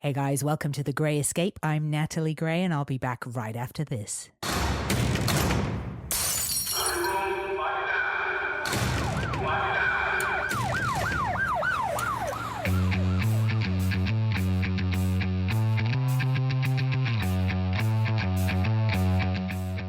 Hey guys, welcome to The Grey Escape. I'm Natalie Gray and I'll be back right after this.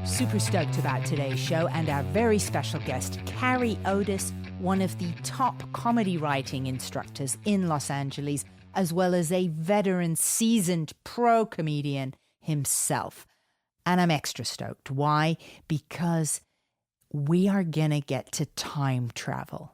Super stoked about today's show and our very special guest, Cary Odes, one of the top comedy writing instructors in Los Angeles, as well as a veteran, seasoned pro comedian himself. And I'm extra stoked. Why? Because we are going to get to time travel.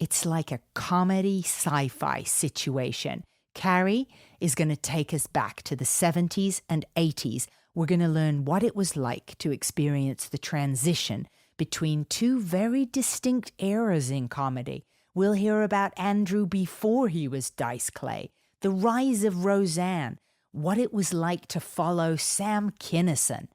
It's like a comedy sci-fi situation. Cary is going to take us back to the 70s and 80s. We're going to learn what it was like to experience the transition between two very distinct eras in comedy. We'll hear about Andrew before he was Dice Clay, the rise of Roseanne, what it was like to follow Sam Kinison.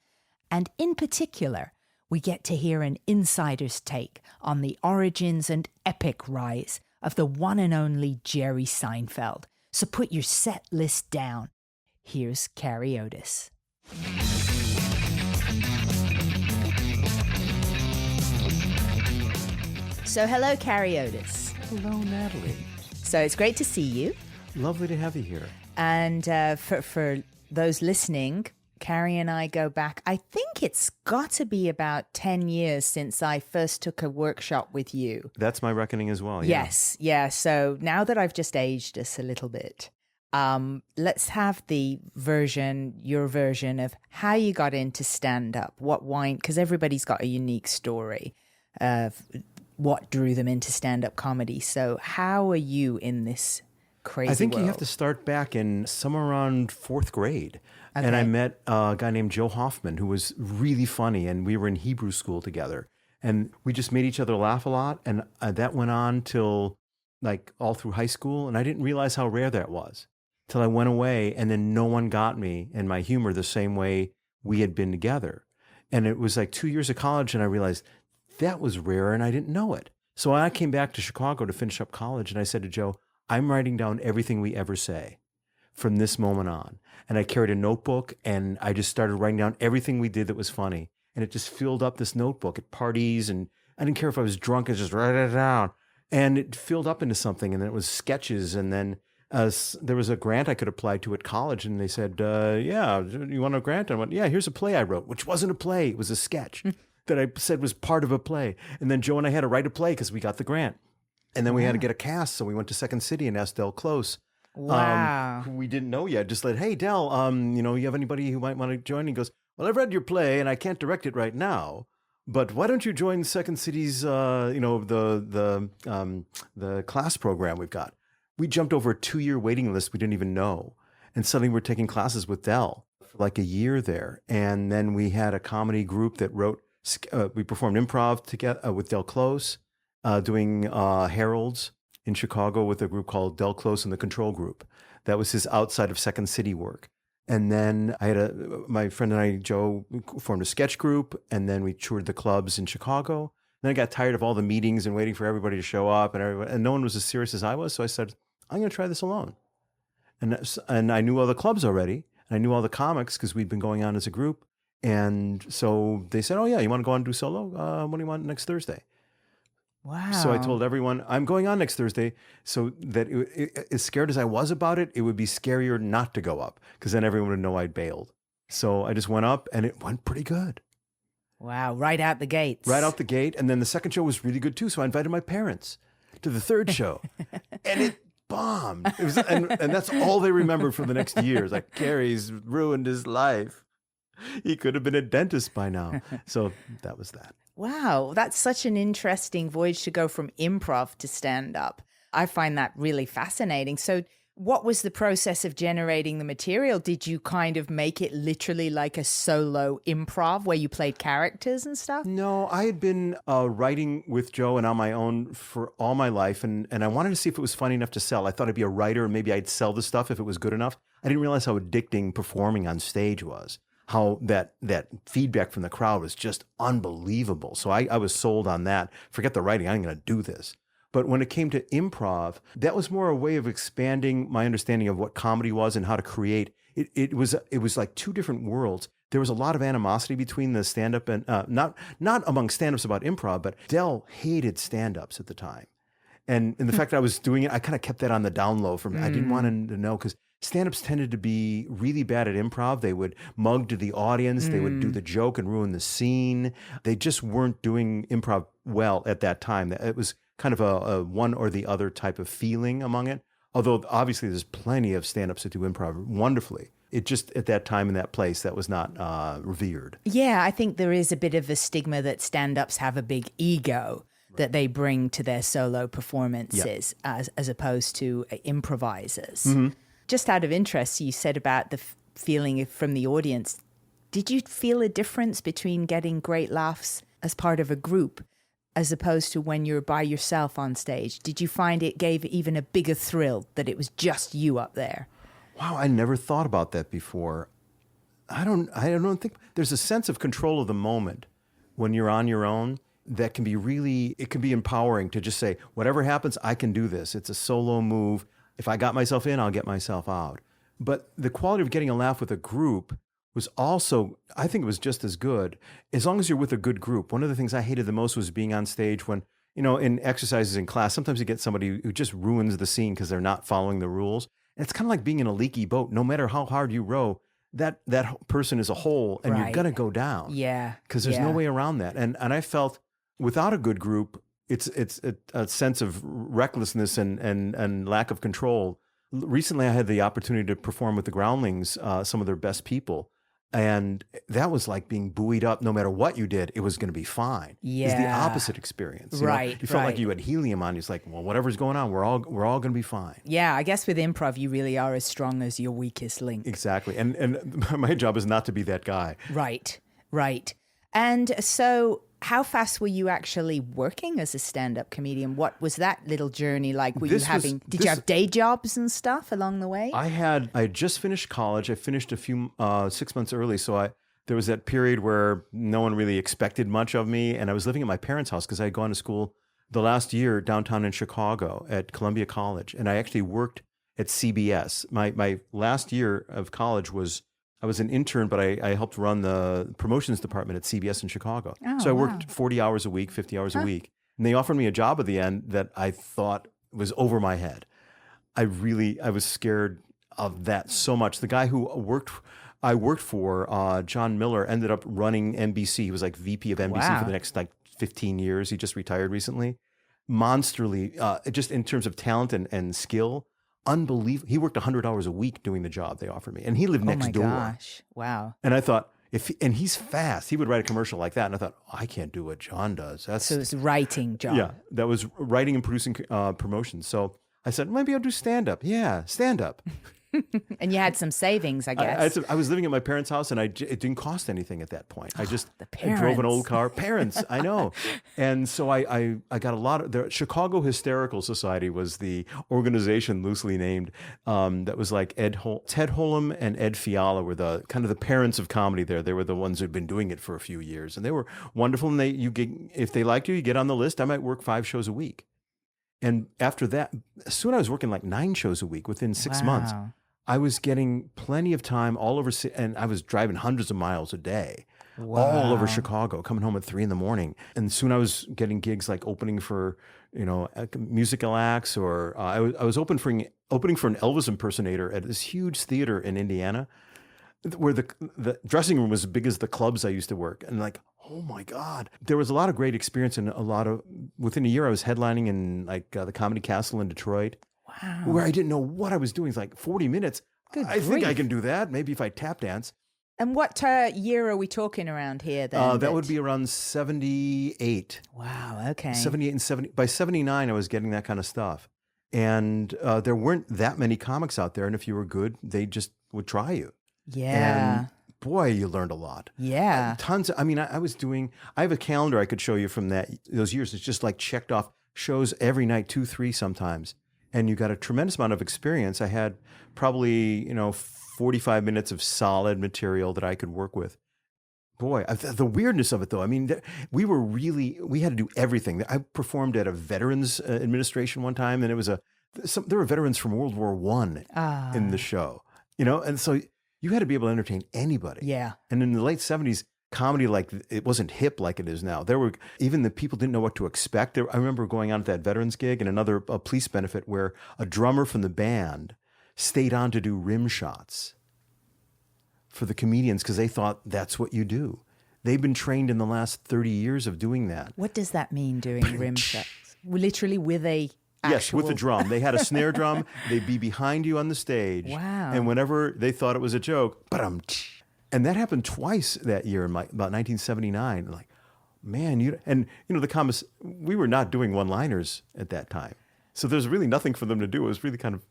And in particular, we get to hear an insider's take on the origins and epic rise of the one and only Jerry Seinfeld. So put your set list down. Here's Cary Odes. So hello, Cary Odes. Hello, Natalie. So it's great to see you. Lovely to have you here. And for those listening, Cary and I go back, I think it's got to be about 10 years since I first took a workshop with you. That's my reckoning as well. Yeah. Yes, yeah. So now that I've just aged us a little bit, let's have your version of how you got into stand-up, because everybody's got a unique story of what drew them into stand-up comedy. So how are you in this crazy I think world? you have to start back in somewhere around fourth grade. Okay. And I met a guy named Joe Hoffman, who was really funny, and we were in Hebrew school together. And we just made each other laugh a lot, and that went on till like all through high school, and I didn't realize how rare that was till I went away, and then no one got me and my humor the same way we had been together. And it was like 2 years of college, and I realized that was rare, and I didn't know it. So I came back to Chicago to finish up college, and I said to Joe, I'm writing down everything we ever say from this moment on. And I carried a notebook, and I just started writing down everything we did that was funny. And it just filled up this notebook at parties, and I didn't care if I was drunk, I just write it down. And it filled up into something, and then it was sketches, and then there was a grant I could apply to at college, and they said, yeah, you want a grant? And I went, yeah, here's a play I wrote, which wasn't a play. It was a sketch that I said was part of a play. And then Joe and I had to write a play because we got the grant. And then we had to get a cast, so we went to Second City and asked Del Close. Wow. Who we didn't know yet. Just like, hey, Del, you have anybody who might want to join? He goes, well, I've read your play, and I can't direct it right now. But why don't you join Second City's, the class program we've got? We jumped over a 2-year waiting list we didn't even know. And suddenly we're taking classes with Del for like a year there. And then we had a comedy group that wrote, we performed improv together with Del Close, doing Heralds in Chicago with a group called Del Close and the Control Group. That was his outside of Second City work. And then I had my friend and I, Joe, formed a sketch group, and then we toured the clubs in Chicago. Then I got tired of all the meetings and waiting for everybody to show up, and no one was as serious as I was. So I said, I'm going to try this alone. And I knew all the clubs already, and I knew all the comics because we'd been going on as a group. And so they said, oh yeah, you want to go on and do solo? What do you want next Thursday? Wow. So I told everyone, I'm going on next Thursday, so that as scared as I was about it, it would be scarier not to go up, because then everyone would know I'd bailed. So I just went up, and it went pretty good. Wow, right out the gates. Right out the gate. And then the second show was really good too, so I invited my parents to the third show. And it bombed. It was, and that's all they remembered for the next years. Like, Cary's ruined his life. He could have been a dentist by now. So that was that. Wow, that's such an interesting voyage to go from improv to stand-up. I find that really fascinating. So what was the process of generating the material? Did you kind of make it literally like a solo improv where you played characters and stuff? No, I had been writing with Joe and on my own for all my life, and I wanted to see if it was funny enough to sell. I thought I'd be a writer, and maybe I'd sell the stuff if it was good enough. I didn't realize how addicting performing on stage was. How that feedback from the crowd was just unbelievable. So I was sold on that. Forget the writing, I'm going to do this. But when it came to improv, that was more a way of expanding my understanding of what comedy was and how to create. It was like two different worlds. There was a lot of animosity between the stand-up and not among stand-ups about improv, but Del hated stand-ups at the time. And the fact that I was doing it, I kind of kept that on the down low from, I didn't want him to know, because stand-ups tended to be really bad at improv. They would mug to the audience. They would do the joke and ruin the scene. They just weren't doing improv well at that time. It was kind of a one or the other type of feeling among it. Although obviously there's plenty of stand-ups that do improv wonderfully. It just, at that time in that place, that was not revered. Yeah, I think there is a bit of a stigma that stand-ups have a big ego that they bring to their solo performances as opposed to improvisers. Just out of interest, you said about the feeling from the audience. Did you feel a difference between getting great laughs as part of a group as opposed to when you're by yourself on stage? Did you find it gave even a bigger thrill that it was just you up there? Wow, I never thought about that before. I don't think there's a sense of control of the moment when you're on your own that can be it can be empowering to just say, whatever happens, I can do this. It's a solo move. If I got myself in, I'll get myself out. But the quality of getting a laugh with a group was also, I think it was just as good, as long as you're with a good group. One of the things I hated the most was being on stage when, in exercises in class, sometimes you get somebody who just ruins the scene because they're not following the rules. And it's kind of like being in a leaky boat. No matter how hard you row, that person is a hole and you're going to go down. Yeah. Because there's no way around that. And I felt without a good group, it's a sense of recklessness and lack of control. Recently, I had the opportunity to perform with the Groundlings, some of their best people. And that was like being buoyed up. No matter what you did, it was going to be fine. Yeah. It's the opposite experience. You felt like you had helium on you. It's like, well, whatever's going on, we're all going to be fine. Yeah, I guess with improv, you really are as strong as your weakest link. Exactly. And my job is not to be that guy. Right. And so how fast were you actually working as a stand-up comedian? What was that little journey like? Did you have day jobs and stuff along the way? I had just finished college. I finished a few 6 months early. So there was that period where no one really expected much of me. And I was living at my parents' house because I had gone to school the last year downtown in Chicago at Columbia College. And I actually worked at CBS. My last year of college I was an intern, but I helped run the promotions department at CBS in Chicago. So I worked 40 hours a week, 50 hours a week. And they offered me a job at the end that I thought was over my head. I was scared of that so much. The guy who I worked for, John Miller, ended up running NBC. He was like VP of NBC for the next 15 years. He just retired recently. Monsterly, just in terms of talent and skill. Unbelievable. He worked 100 hours a week doing the job they offered me. And he lived next door. Oh my gosh. Wow. And I thought, and he's fast. He would write a commercial like that. And I thought, I can't do what John does. So it's a writing job. Yeah. That was writing and producing promotions. So I said, maybe I'll do stand-up. Yeah, stand-up. And you had some savings, I guess. I was living at my parents' house, and it didn't cost anything at that point. I I drove an old car. Parents, I know. And so I got a lot of... The Chicago Hysterical Society was the organization loosely named that was like Ted Holm and Ed Fiala were the kind of the parents of comedy there. They were the ones who'd been doing it for a few years, and they were wonderful. And if they liked you get on the list. I might work 5 shows a week. And after that, soon I was working like 9 shows a week within 6 months. I was getting plenty of time all over, and I was driving hundreds of miles a day, all over Chicago, coming home at 3 a.m. And soon I was getting gigs like opening for, musical acts, or I was opening for an Elvis impersonator at this huge theater in Indiana, where the dressing room was as big as the clubs I used to work. And like, oh my God, there was a lot of great experience, and within a year I was headlining in like the Comedy Castle in Detroit. Wow. Where I didn't know what I was doing. It's like 40 minutes. I think I can do that. Maybe if I tap dance. And what year are we talking around here then? That would be around 78. Wow, okay. 78 and 70. By 79, I was getting that kind of stuff. And there weren't that many comics out there. And if you were good, they just would try you. Yeah. And boy, you learned a lot. Yeah. Tons. I have a calendar I could show you from those years. It's just like checked off shows every night, 2, 3 sometimes. And you got a tremendous amount of experience. I had probably, 45 minutes of solid material that I could work with. Boy, the weirdness of it, though. I mean, we had to do everything. I performed at a veterans administration one time, and there were veterans from World War One in the show, and so you had to be able to entertain anybody. Yeah. And in the late 70s, comedy, like, it wasn't hip like it is now. Even the people didn't know what to expect. I remember going on to that veterans gig and a police benefit where a drummer from the band stayed on to do rim shots for the comedians because they thought that's what you do. They've been trained in the last 30 years of doing that. What does that mean, doing rim shots? Literally with a actual... Yes, with a drum. They had a snare drum. They'd be behind you on the stage. Wow. And whenever they thought it was a joke, and that happened twice that year in about 1979. Like, man, the comics, we were not doing one-liners at that time. So there's really nothing for them to do. It was really kind of...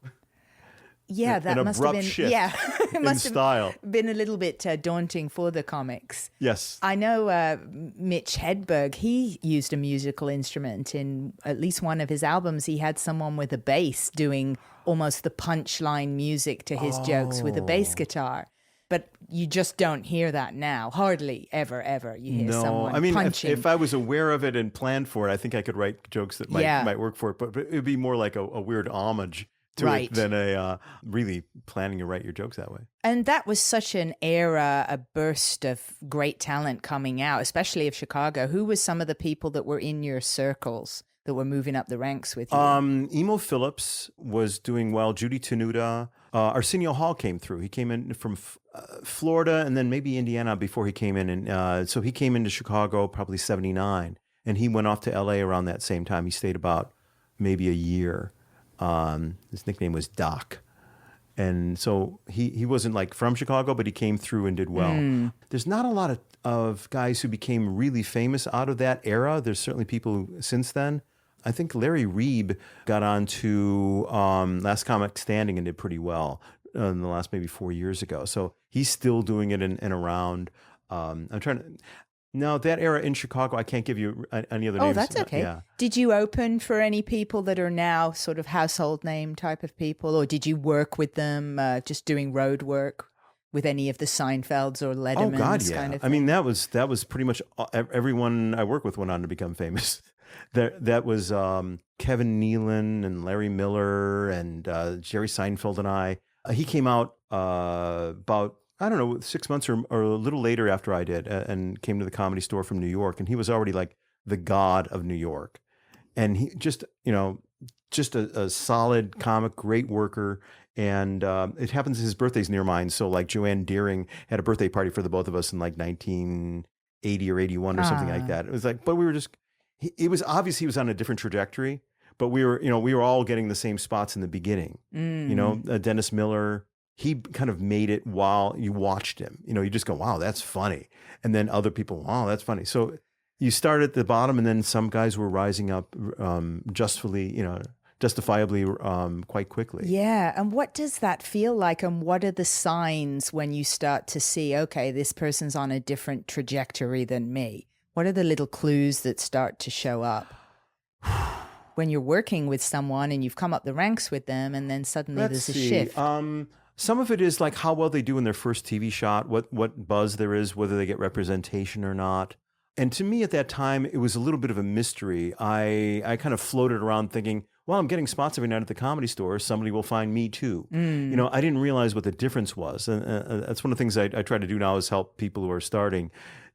Yeah, that must have been shift it must in style. have been a little bit daunting for the comics. Yes. I know Mitch Hedberg, he used a musical instrument in at least one of his albums. He had someone with a bass doing almost the punchline music to his jokes with a bass guitar. But you just don't hear that now. Hardly ever you hear someone punching. If I was aware of it and planned for it, I think I could write jokes that might work for it. But it would be more like a weird homage to it than really planning to write your jokes that way. And that was such an era, a burst of great talent coming out, especially of Chicago. Who was some of the people that were in your circles that were moving up the ranks with you? Emo Phillips was doing well. Judy Tenuta. Arsenio Hall came through. He came in from Florida and then maybe Indiana before he came in. And so he came into Chicago probably 79. And he went off to L.A. around that same time. He stayed about maybe a year. His nickname was Doc. And so he wasn't like from Chicago, but he came through and did well. There's not a lot of guys who became really famous out of that era. There's certainly people since then. I think Larry Reeb got on to Last Comic Standing and did pretty well in the last maybe 4 years ago. So he's still doing it and around. I'm trying to... No, that era in Chicago, I can't give you any other names. Oh, that's okay. Yeah. Did you open for any people that are now sort of household name type of people, or did you work with them, just doing road work with any of the Seinfelds or Lettermans? Oh God, yeah. Kind of thing? I mean, that was pretty much everyone I worked with went on to become famous. That was Kevin Nealon and Larry Miller and Jerry Seinfeld and I. He came out about, I don't know, 6 months or a little later after I did, and came to the Comedy Store from New York. And he was already like the god of New York. And he just a solid comic, great worker. And it happens his birthday's near mine. So like Joanne Deering had a birthday party for the both of us in like 1980 or 81 or something like that. It was like, but we were just, it was obvious he was on a different trajectory, but we were all getting the same spots in the beginning. Dennis Miller, he kind of made it while you watched him. You just go, wow, that's funny. And then other people, wow, that's funny. So you start at the bottom, and then some guys were rising up justifiably quite quickly. Yeah. And what does that feel like? And what are the signs when you start to see, okay, this person's on a different trajectory than me? What are the little clues that start to show up when you're working with someone and you've come up the ranks with them, and then suddenly there's a shift? Some of it is like how well they do in their first TV shot, what buzz there is, whether they get representation or not. And to me at that time, it was a little bit of a mystery. I kind of floated around thinking, well, I'm getting spots every night at the Comedy Store. Somebody will find me too. I didn't realize what the difference was. And that's one of the things I try to do now is help people who are starting,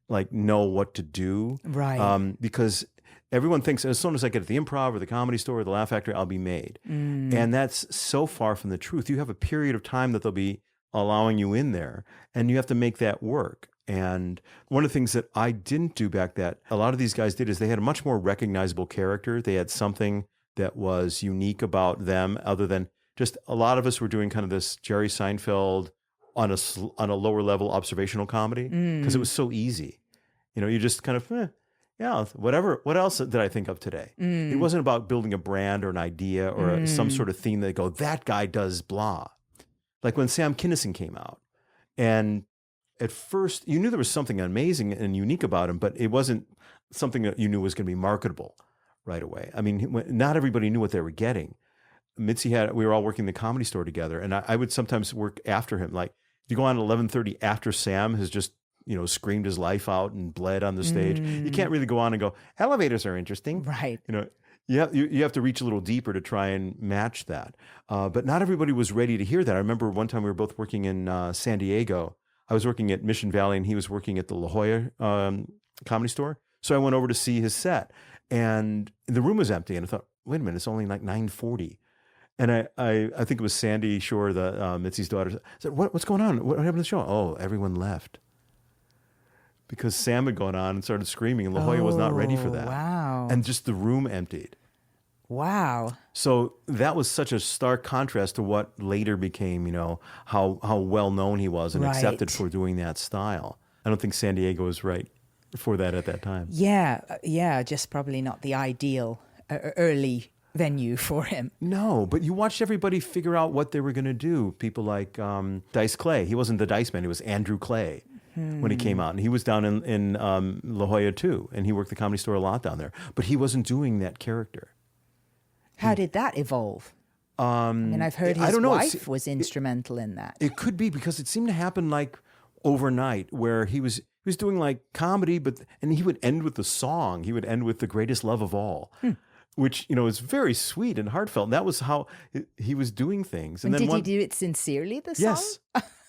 like, know what to do. Right. Because everyone thinks as soon as I get at the Improv or the Comedy Store or the Laugh Factory, I'll be made. And that's so far from the truth. You have a period of time that they'll be allowing you in there, and you have to make that work. And one of the things that I didn't do back that a lot of these guys did is they had a much more recognizable character. They had something that was unique about them, other than just a lot of us were doing kind of this Jerry Seinfeld on a lower level observational comedy because it was so easy. You just kind of, yeah, whatever. What else did I think of today? It wasn't about building a brand or an idea or some sort of theme that go, that guy does blah. Like when Sam Kinison came out, and at first you knew there was something amazing and unique about him, but it wasn't something that you knew was going to be marketable right away. I mean, not everybody knew what they were getting. Mitzi we were all working the Comedy Store together, and I would sometimes work after him. Like, you go on at 11:30 after Sam has just screamed his life out and bled on the stage. You can't really go on and go, elevators are interesting. Right. You have to reach a little deeper to try and match that. But not everybody was ready to hear that. I remember one time we were both working in San Diego. I was working at Mission Valley and he was working at the La Jolla Comedy Store. So I went over to see his set and the room was empty. And I thought, wait a minute, it's only like 9:40. And I think it was Sandy Shore, Mitzi's daughter, said, what's going on? What happened to the show? Oh, everyone left. Because Sam had gone on and started screaming and La Jolla was not ready for that. Wow. And just the room emptied. Wow. So that was such a stark contrast to what later became, how well known he was and accepted for doing that style. I don't think San Diego was right for that at that time. Yeah, just probably not the ideal early venue for him. No, but you watched everybody figure out what they were going to do. People like Dice Clay. He wasn't the Dice Man. He was Andrew Clay when he came out. And he was down in La Jolla too. And he worked the Comedy Store a lot down there. But he wasn't doing that character. How did that evolve? I've heard his wife was instrumental in that. It could be because it seemed to happen like overnight where he was doing like comedy, and he would end with the song. He would end with The Greatest Love of All. Which, is very sweet and heartfelt. And that was how he was doing things. And then did he do it sincerely, the song? Yes,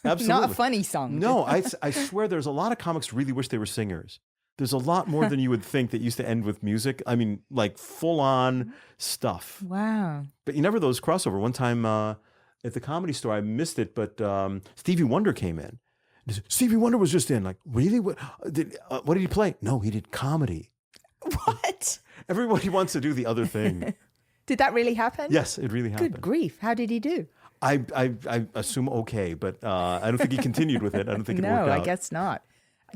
absolutely. Not a funny song. No, I swear there's a lot of comics really wish they were singers. There's a lot more than you would think that used to end with music. I mean, like full-on stuff. Wow. But you never those crossover. One time at the Comedy Store, I missed it, but Stevie Wonder came in. Stevie Wonder was just in. Like, really? What did he play? No, he did comedy. What? Everybody wants to do the other thing. Did that really happen? Yes, it really happened. Good grief. How did he do? I assume okay, but I don't think he continued with it. I don't think it worked out. No, I guess not.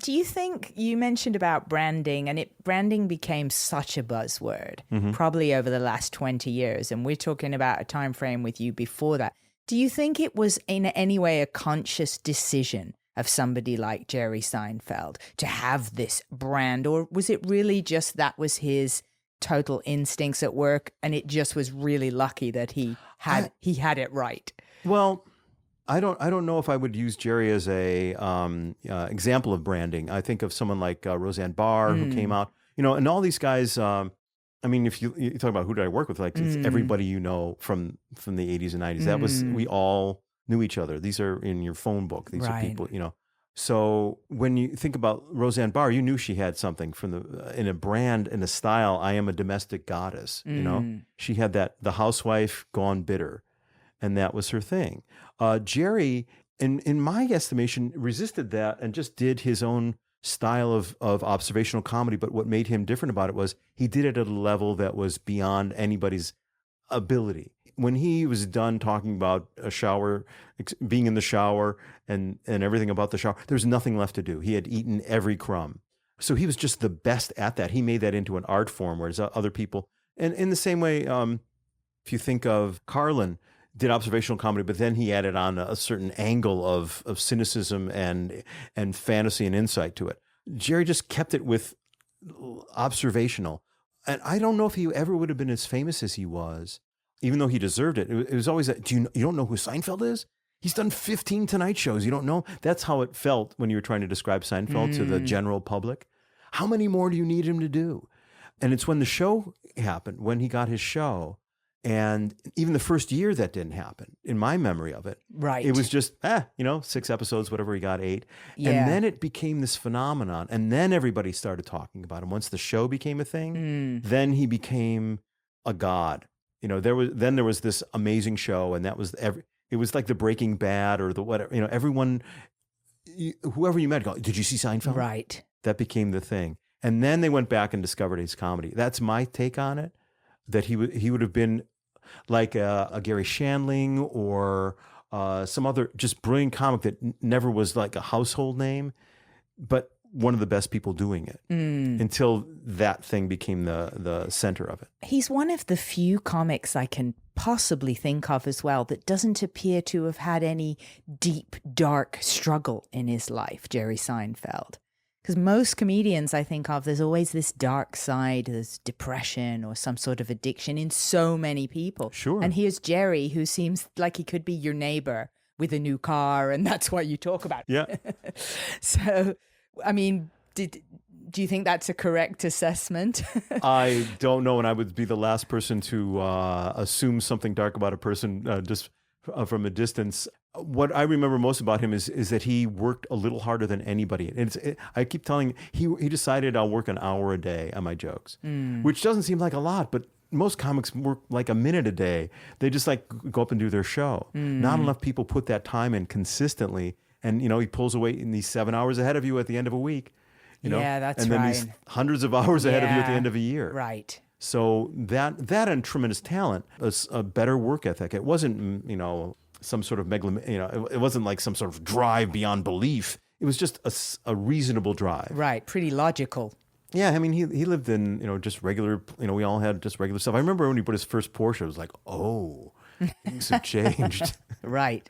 Do you think, you mentioned about branding, and branding became such a buzzword, probably over the last 20 years, and we're talking about a time frame with you before that. Do you think it was in any way a conscious decision of somebody like Jerry Seinfeld to have this brand, or was it really just that was his total instincts at work, and it just was really lucky that he had it right? Well, I don't know if I would use Jerry as a example of branding. I think of someone like Roseanne Barr who came out, and all these guys. If you talk about who did I work with, like it's everybody from the 80s and 90s. That was, we all knew each other. These are in your phone book. These are people, So when you think about Roseanne Barr, you knew she had something in a brand, in a style. I am a domestic goddess. She had that, the housewife gone bitter. And that was her thing. Jerry, in my estimation, resisted that and just did his own style of observational comedy. But what made him different about it was he did it at a level that was beyond anybody's ability. When he was done talking about a shower, being in the shower and everything about the shower, there's nothing left to do. He had eaten every crumb. So he was just the best at that. He made that into an art form, whereas other people, and in the same way, if you think of Carlin, did observational comedy, but then he added on a certain angle of cynicism and fantasy and insight to it. Jerry just kept it with observational. And I don't know if he ever would have been as famous as he was, even though he deserved it. It was always that, you don't know who Seinfeld is? He's done 15 Tonight Shows. You don't know? That's how it felt when you were trying to describe Seinfeld to the general public. How many more do you need him to do? And it's when the show happened, when he got his show, and even the first year that didn't happen, in my memory of it. Right. It was just, 6 episodes, whatever he got, 8. Yeah. And then it became this phenomenon. And then everybody started talking about him. Once the show became a thing, then he became a god. There was this amazing show, and that was it was like the Breaking Bad or the whatever, everyone, whoever you met, go, did you see Seinfeld? Right. That became the thing. And then they went back and discovered his comedy. That's my take on it. That he would have been like a Gary Shandling or some other just brilliant comic that never was like a household name, but one of the best people doing it until that thing became the center of it. He's one of the few comics I can possibly think of as well that doesn't appear to have had any deep, dark struggle in his life, Jerry Seinfeld. Because most comedians I think of, there's always this dark side, there's depression or some sort of addiction in so many people. Sure. And here's Jerry, who seems like he could be your neighbor with a new car, and that's what you talk about. Yeah. So I mean, do you think that's a correct assessment? I don't know, and I would be the last person to assume something dark about a person just from a distance. What I remember most about him is that he worked a little harder than anybody. I keep telling he decided I'll work an hour a day on my jokes, which doesn't seem like a lot, but most comics work like a minute a day. They just like go up and do their show. Not enough people put that time in consistently, and he pulls away in these 7 hours ahead of you at the end of a week. Yeah, that's and then these hundreds of hours ahead of you at the end of a year. Right. So that and tremendous talent, a better work ethic. It wasn't, some sort of it wasn't like some sort of drive beyond belief. It was just a reasonable drive. Right. Pretty logical. Yeah, I mean, he lived in, just regular, we all had just regular stuff. I remember when he bought his first Porsche, it was like, oh, things have changed. Right.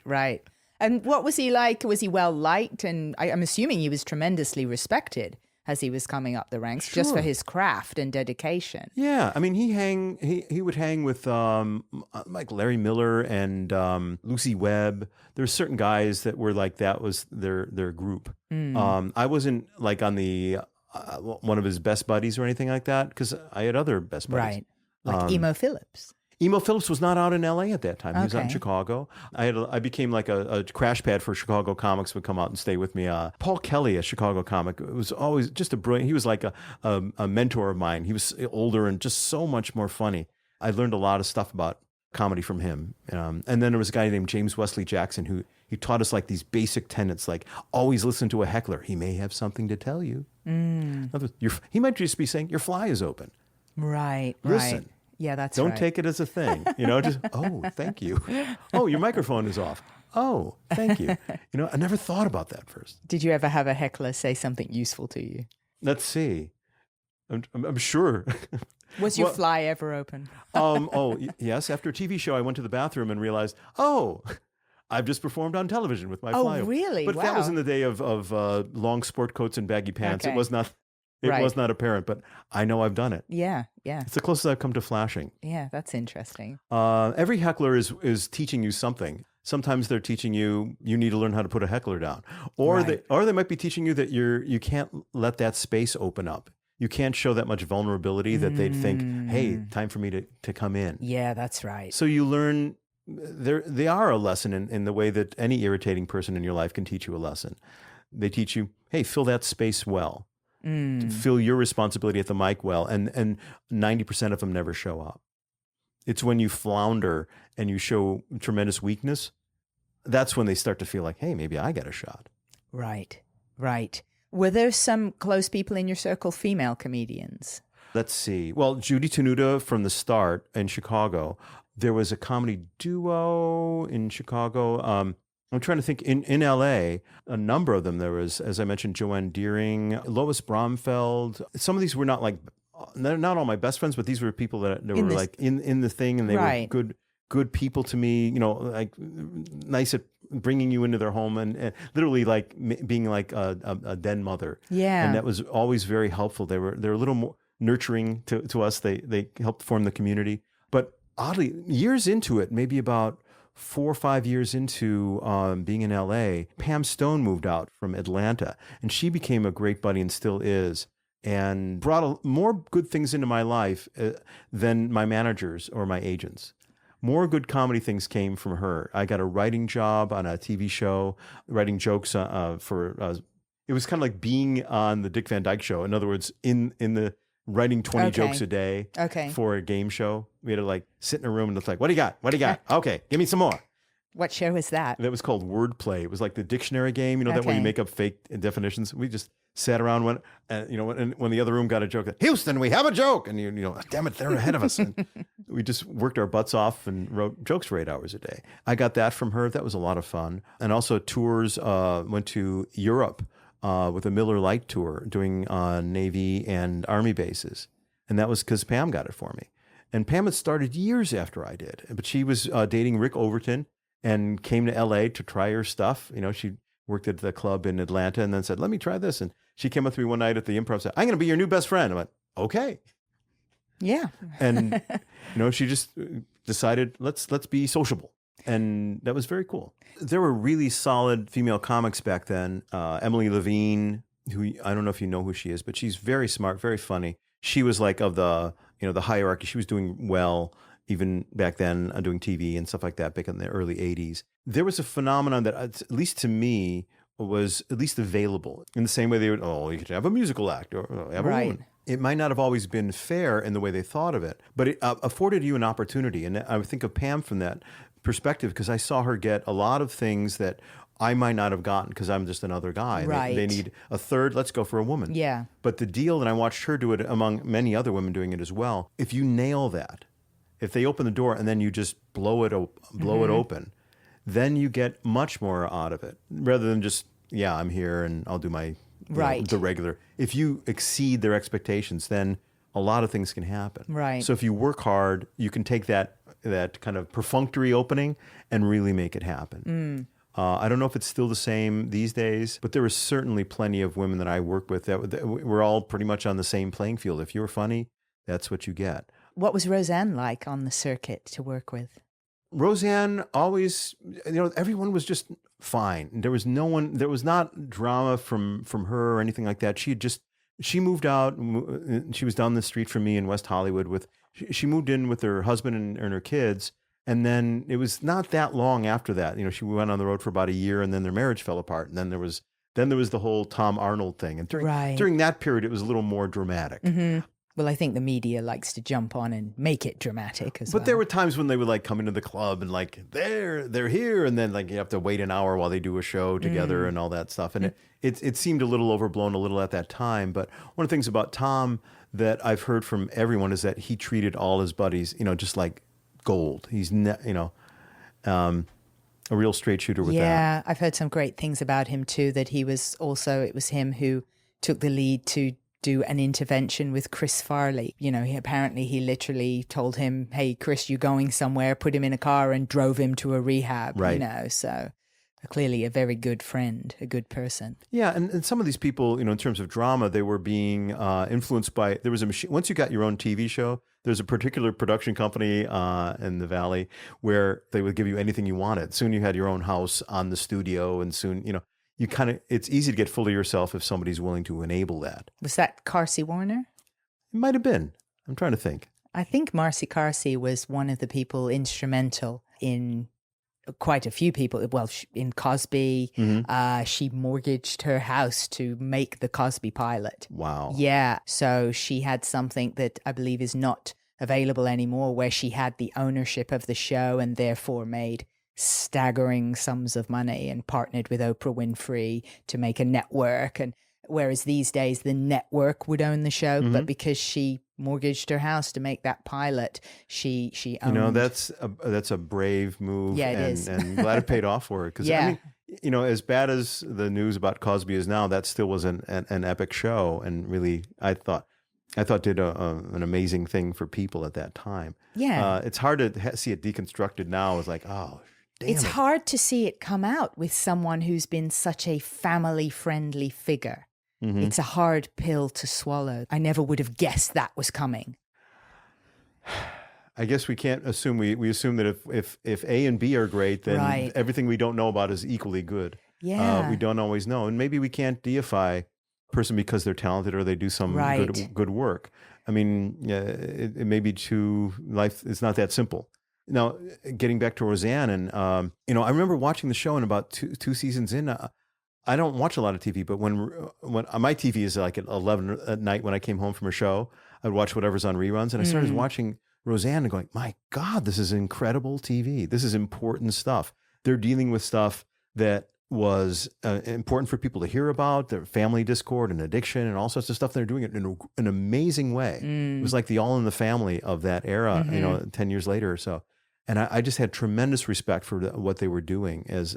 And what was he like? Was he well liked? And I'm assuming he was tremendously respected as he was coming up the ranks, just for his craft and dedication. Yeah, I mean, he would hang with like Larry Miller and Lucy Webb. There's certain guys that were like that was their group. I wasn't like on the one of his best buddies or anything like that because I had other best buddies. Right, like Emo Phillips. Emo Phillips was not out in LA at that time. He was out in Chicago. I became like a crash pad for Chicago comics would come out and stay with me. Paul Kelly, a Chicago comic, was always just a brilliant. He was like a mentor of mine. He was older and just so much more funny. I learned a lot of stuff about comedy from him. And then there was a guy named James Wesley Jackson who he taught us like these basic tenets, like always listen to a heckler. He may have something to tell you. He might just be saying your fly is open. Right. Listen. Right. Yeah, that's Don't right. take it as a thing, just, oh, thank you. Oh, your microphone is off. Oh, thank you. I never thought about that first. Did you ever have a heckler say something useful to you? Let's see. I'm sure. Was your fly ever open? Yes. After a TV show, I went to the bathroom and realized, I've just performed on television with my fly open. Oh, really? But that was in the day of long sport coats and baggy pants. Okay. It was not. Was not apparent, but I know I've done it. Yeah. It's the closest I've come to flashing. Yeah, that's interesting. Every heckler is teaching you something. Sometimes they're teaching you need to learn how to put a heckler down, or they might be teaching you that you can't let that space open up. You can't show that much vulnerability that they'd think, hey, time for me to come in. Yeah, that's right. So you learn. They are a lesson in the way that any irritating person in your life can teach you a lesson. They teach you, hey, fill that space well. Fill your responsibility at the mic well, and 90% of them never show up. It's when you flounder and you show tremendous weakness, that's when they start to feel like, hey, maybe I get a shot. Right. Were there some close people in your circle, female comedians? Let's see. Well, Judy Tenuta from the start in Chicago. There was a comedy duo in Chicago. I'm trying to think in LA, a number of them. There was, as I mentioned, Joanne Deering, Lois Bromfeld. Some of these were not they're not all my best friends, but these were people that were like in the thing, and they were good people to me, like nice at bringing you into their home and literally like being like a den mother. Yeah. And that was always very helpful. They were a little more nurturing to us. They helped form the community. But oddly, years into it, maybe about 4 or 5 years into being in LA, Pam Stone moved out from Atlanta, and she became a great buddy and still is, and brought more good things into my life than my managers or my agents. More good comedy things came from her. I got a writing job on a TV show, writing jokes for. It was kind of like being on the Dick Van Dyke Show. In other words, in the writing 20 jokes a day for a game show. We had to like sit in a room and it's like, what do you got? What do you got? Okay, give me some more. What show was that? That was called Wordplay. It was like the dictionary game, that where you make up fake definitions. We just sat around when the other room got a joke, Houston, we have a joke. And damn it, they're ahead of us. And we just worked our butts off and wrote jokes for 8 hours a day. I got that from her. That was a lot of fun. And also tours, went to Europe with a Miller Lite tour doing Navy and Army bases. And that was because Pam got it for me. And Pam had started years after I did, but she was dating Rick Overton and came to LA to try her stuff. She worked at the club in Atlanta and then said, let me try this. And she came up to me one night at the Improv and said, I'm going to be your new best friend. I went, okay. Yeah. And, she just decided, let's be sociable. And that was very cool. There were really solid female comics back then. Emily Levine, who I don't know if you know who she is, but she's very smart, very funny. She was like of the, the hierarchy. She was doing well even back then, doing TV and stuff like that back in the early 80s. There was a phenomenon that, at least to me, was at least available in the same way they would, you could have a musical act or have a woman. It might not have always been fair in the way they thought of it, but it afforded you an opportunity. And I would think of Pam from that perspective, because I saw her get a lot of things that I might not have gotten because I'm just another guy. Right. They need a third, let's go for a woman. Yeah. But the deal, and I watched her do it among many other women doing it as well, if you nail that, if they open the door and then you just blow it open, then you get much more out of it rather than just, I'm here and I'll do my the regular. If you exceed their expectations, then a lot of things can happen. Right. So if you work hard, you can take that kind of perfunctory opening and really make it happen. I don't know if it's still the same these days, but there was certainly plenty of women that I worked with that were all pretty much on the same playing field. If you were funny, that's what you get. What was Roseanne like on the circuit to work with? Roseanne always, everyone was just fine. There was not drama from her or anything like that. She moved out. She was down the street from me in West Hollywood she moved in with her husband and her kids. And then it was not that long after that. She went on the road for about a year and then their marriage fell apart. And then there was the whole Tom Arnold thing. And during that period, it was a little more dramatic. Mm-hmm. Well, I think the media likes to jump on and make it dramatic as well. But there were times when they would come into the club and they're here. And then you have to wait an hour while they do a show together and all that stuff. And it seemed a little overblown a little at that time. But one of the things about Tom that I've heard from everyone is that he treated all his buddies, just like gold. He's a real straight shooter with that. Yeah, I've heard some great things about him too, that it was him who took the lead to do an intervention with Chris Farley. He literally told him, "Hey, Chris, you're going somewhere," put him in a car and drove him to a rehab, right. So clearly a very good friend, a good person. Yeah, and some of these people, in terms of drama, they were being influenced by, there was a machine. Once you got your own TV show, there's a particular production company in the Valley where they would give you anything you wanted. Soon you had your own house on the studio, and soon, it's easy to get full of yourself if somebody's willing to enable that. Was that Carsey Warner? It might have been. I'm trying to think. I think Marcy Carsey was one of the people instrumental in quite a few people. Well, in Cosby, she mortgaged her house to make the Cosby pilot. Wow. Yeah. So she had something that I believe is not available anymore, where she had the ownership of the show and therefore made staggering sums of money and partnered with Oprah Winfrey to make a network. And whereas these days the network would own the show, but because she mortgaged her house to make that pilot, she owned. That's a brave move. Yeah, it is. And glad it paid off for her. Because as bad as the news about Cosby is now, that still was an epic show, and really, I thought did an amazing thing for people at that time. Yeah, it's hard to see it deconstructed now. It's like, oh, damn, it's hard to see it come out with someone who's been such a family-friendly figure. Mm-hmm. It's a hard pill to swallow. I never would have guessed that was coming. I guess we can't assume. We assume that if A and B are great, then everything we don't know about is equally good. Yeah. We don't always know. And maybe we can't deify a person because they're talented or they do some good work. I mean, it may be life is not that simple. Now, getting back to Roseanne, and I remember watching the show, and about two seasons in, I don't watch a lot of TV, but when my TV is like at 11 at night when I came home from a show, I'd watch whatever's on reruns, and I started watching Roseanne and going, my God, this is incredible TV. This is important stuff. They're dealing with stuff that was important for people to hear about, their family discord and addiction and all sorts of stuff. They're doing it in an amazing way. It was like the All in the Family of that era, 10 years later or so. And I just had tremendous respect for what they were doing as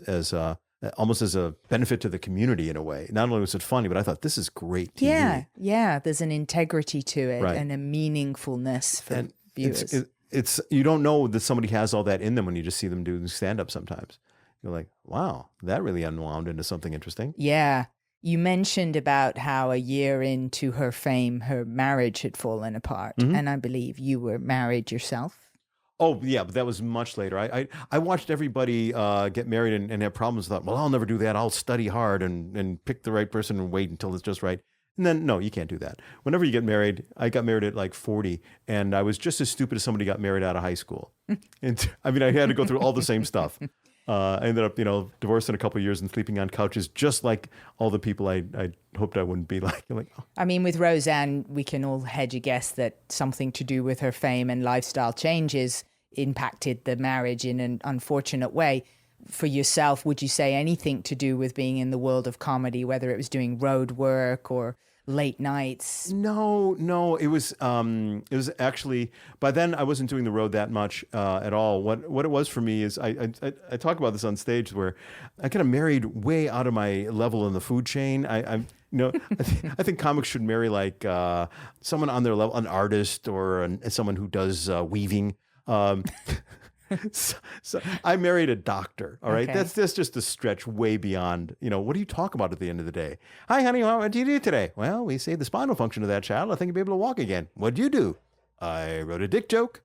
almost as a benefit to the community in a way. Not only was it funny, but I thought, this is great TV. Yeah. There's an integrity to it and a meaningfulness for viewers. It's you don't know that somebody has all that in them when you just see them do stand-up sometimes. You're like, wow, that really unwound into something interesting. Yeah. You mentioned about how a year into her fame, her marriage had fallen apart. And I believe you were married yourself. Oh, yeah, but that was much later. I watched everybody get married and have problems. Thought, well, I'll never do that. I'll study hard and pick the right person and wait until it's just right. And then, no, you can't do that. Whenever you get married, I got married at like 40, and I was just as stupid as somebody got married out of high school. And I mean, I had to go through all the same stuff. I ended up, divorced in a couple of years and sleeping on couches, just like all the people I hoped I wouldn't be like. Oh. I mean, with Roseanne, we can all hedge a guess that something to do with her fame and lifestyle changes impacted the marriage in an unfortunate way. For yourself, would you say anything to do with being in the world of comedy, whether it was doing road work or late nights? No. It was actually, by then I wasn't doing the road that much at all. What it was for me is I talk about this on stage where I kind of married way out of my level in the food chain. I think comics should marry like someone on their level, an artist or someone who does weaving. So I married a doctor. All right. Okay. That's just a stretch way beyond, what do you talk about at the end of the day? Hi, honey. What did you do today? Well, we saved the spinal function of that child. I think you'll be able to walk again. What'd you do? I wrote a dick joke.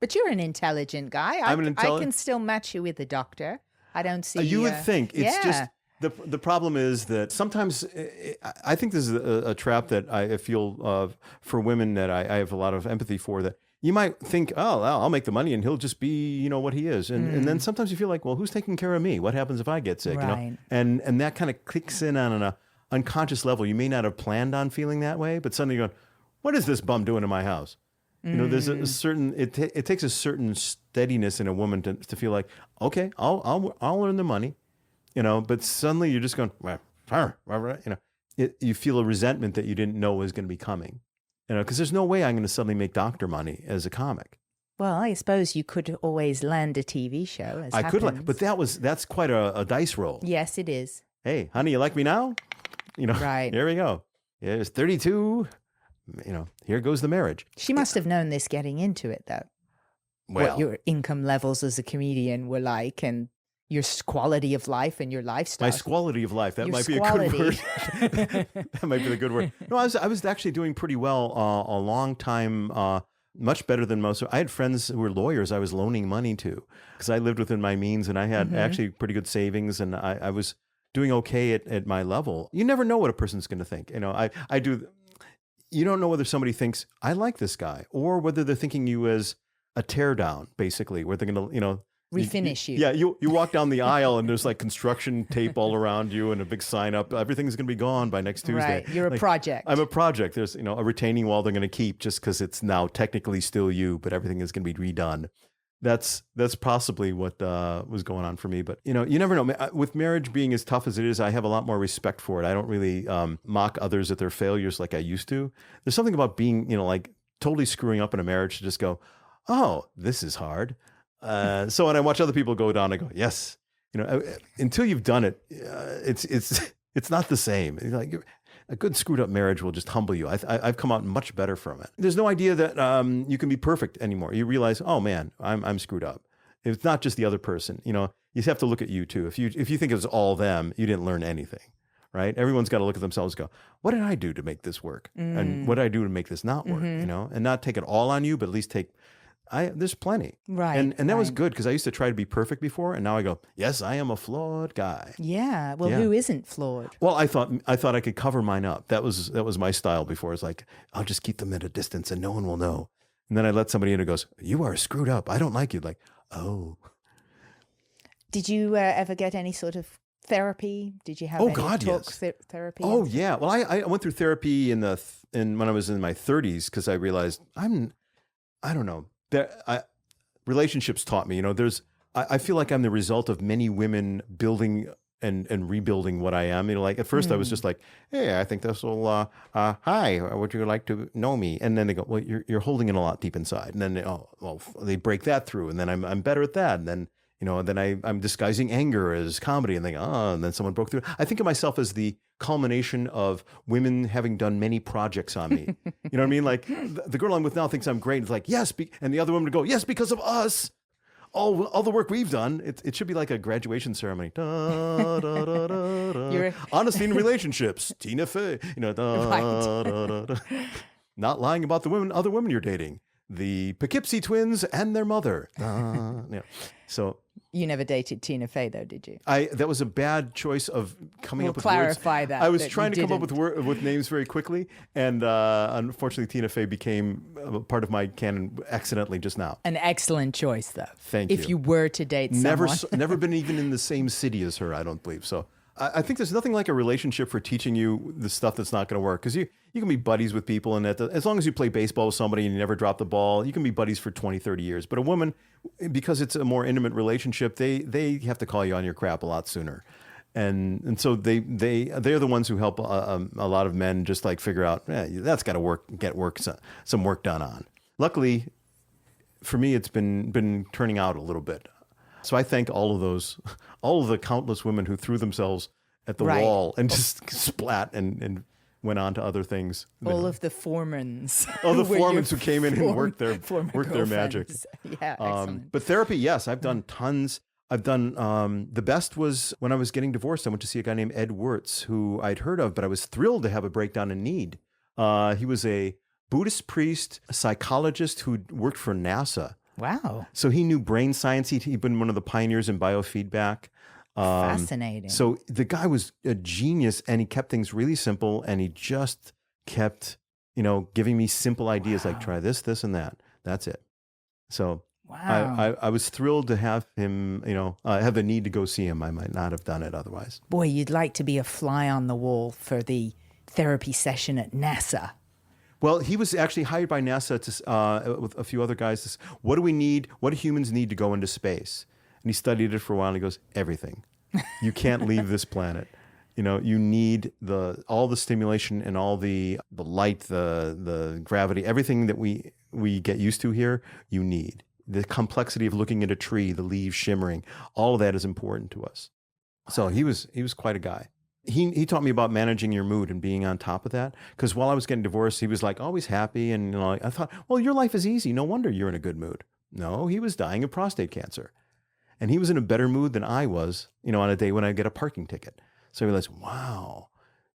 But you're an intelligent guy. I can still match you with a doctor. I don't see. You would think. It's just the problem is that sometimes I think this is a trap that I feel for women that I have a lot of empathy for, that you might think, oh, well, I'll make the money and he'll just be, what he is. And then sometimes you feel like, well, who's taking care of me? What happens if I get sick? Right. And that kind of clicks in on an unconscious level. You may not have planned on feeling that way, but suddenly you're going, what is this bum doing in my house? There's a certain, it takes a certain steadiness in a woman to feel like, okay, I'll earn the money, but suddenly you're just going, you feel a resentment that you didn't know was going to be coming. Because there's no way I'm going to suddenly make doctor money as a comic. Well, I suppose you could always land a TV show. I could, but that's quite a dice roll. Yes, it is. Hey, honey, you like me now? Right. Here we go. There's 32. Here goes the marriage. She must have known this getting into it, though. Well, what your income levels as a comedian were like, and your quality of life and your lifestyle. My quality of life. That might be a good word. That might be the good word. No, I was actually doing pretty well a long time, much better than most. I had friends who were lawyers I was loaning money to because I lived within my means, and I had actually pretty good savings, and I was doing okay at my level. You never know what a person's going to think. I do. You don't know whether somebody thinks, I like this guy, or whether they're thinking you as a teardown, basically, where they're going to, refinish you. Yeah, you walk down the aisle and there's like construction tape all around you and a big sign up. Everything's going to be gone by next Tuesday. Right, you're a project. I'm a project. There's a retaining wall they're going to keep just because it's now technically still you, but everything is going to be redone. That's possibly what was going on for me. But you never know. With marriage being as tough as it is, I have a lot more respect for it. I don't really mock others at their failures like I used to. There's something about being like totally screwing up in a marriage to just go, oh, this is hard. So when I watch other people go down, I go, yes, until you've done it, it's not the same. Like a good screwed up marriage will just humble you. I've come out much better from it. There's no idea that you can be perfect anymore. You realize, oh man, I'm screwed up. It's not just the other person. You have to look at you too. If you think it was all them, you didn't learn anything, right? Everyone's got to look at themselves and go, what did I do to make this work? And what did I do to make this not work? And not take it all on you, but at least there's plenty. Right. And that was good because I used to try to be perfect before, and now I go, yes, I am a flawed guy. Yeah. Well, who isn't flawed? Well, I thought I could cover mine up. That was my style before. It's like, I'll just keep them at a distance and no one will know. And then I let somebody in who goes, you are screwed up. I don't like you. Like, oh. Did you ever get any sort of therapy? Did you have any talk therapy? Oh, yeah. Well, I went through therapy when I was in my 30s because I realized I don't know. Relationships taught me, I feel like I'm the result of many women building and rebuilding what I am. Like at first I was just like, hey, I think this will, hi, would you like to know me? And then they go, well, you're holding it a lot deep inside. And then, they break that through. And then I'm better at that. And then, I'm disguising anger as comedy and they go, and then someone broke through. I think of myself as the culmination of women having done many projects on me. You know what I mean? Like the girl I'm with now thinks I'm great. It's like, yes. And the other woman would go, yes, because of us. All the work we've done. It should be like a graduation ceremony. Da, da, da, da, da. Honesty in relationships. Tina Fey. Da, da, da, da. Not lying about the other women you're dating. the Poughkeepsie twins and their mother. Yeah. So you never dated Tina Fey, though, did you? That was a bad choice of coming up with clarify words. that. I was that trying to come up with names very quickly, and unfortunately, Tina Fey became a part of my canon accidentally just now. An excellent choice, though. Thank you. If you were to date someone. Never been even in the same city as her, I don't believe. So I think there's nothing like a relationship for teaching you the stuff that's not going to work. Because you can be buddies with people, and as long as you play baseball with somebody and you never drop the ball, you can be buddies for 20, 30 years. But a woman, because it's a more intimate relationship, they have to call you on your crap a lot sooner. And so they're the ones who help a lot of men just like figure out, that's got to get some work done on. Luckily, for me, it's been turning out a little bit. So I thank all of the countless women who threw themselves at the wall and just splat and went on to other things. All of the foremans. All the foremans who came in and worked their magic. Yeah, excellent. But therapy, yes, I've done tons. I've done, the best was when I was getting divorced, I went to see a guy named Ed Wirtz, who I'd heard of, but I was thrilled to have a breakdown in need. He was a Buddhist priest, a psychologist who worked for NASA. Wow. So he knew brain science. He'd been one of the pioneers in biofeedback. Fascinating. So the guy was a genius, and he kept things really simple, and he just kept, giving me simple ideas like try this, this, and that. That's it. So wow. I was thrilled to have him, have the need to go see him. I might not have done it otherwise. Boy, you'd like to be a fly on the wall for the therapy session at NASA. Well, he was actually hired by NASA with a few other guys. What do we need? What do humans need to go into space? And he studied it for a while, and he goes, everything. You can't leave this planet. You need all the stimulation and all the light, the gravity, everything that we get used to here, you need. The complexity of looking at a tree, the leaves shimmering, all of that is important to us. So he was quite a guy. He taught me about managing your mood and being on top of that. Because while I was getting divorced, he was like always happy. And I thought, well, your life is easy. No wonder you're in a good mood. No, he was dying of prostate cancer. And he was in a better mood than I was, on a day when I get a parking ticket. So I realized, wow,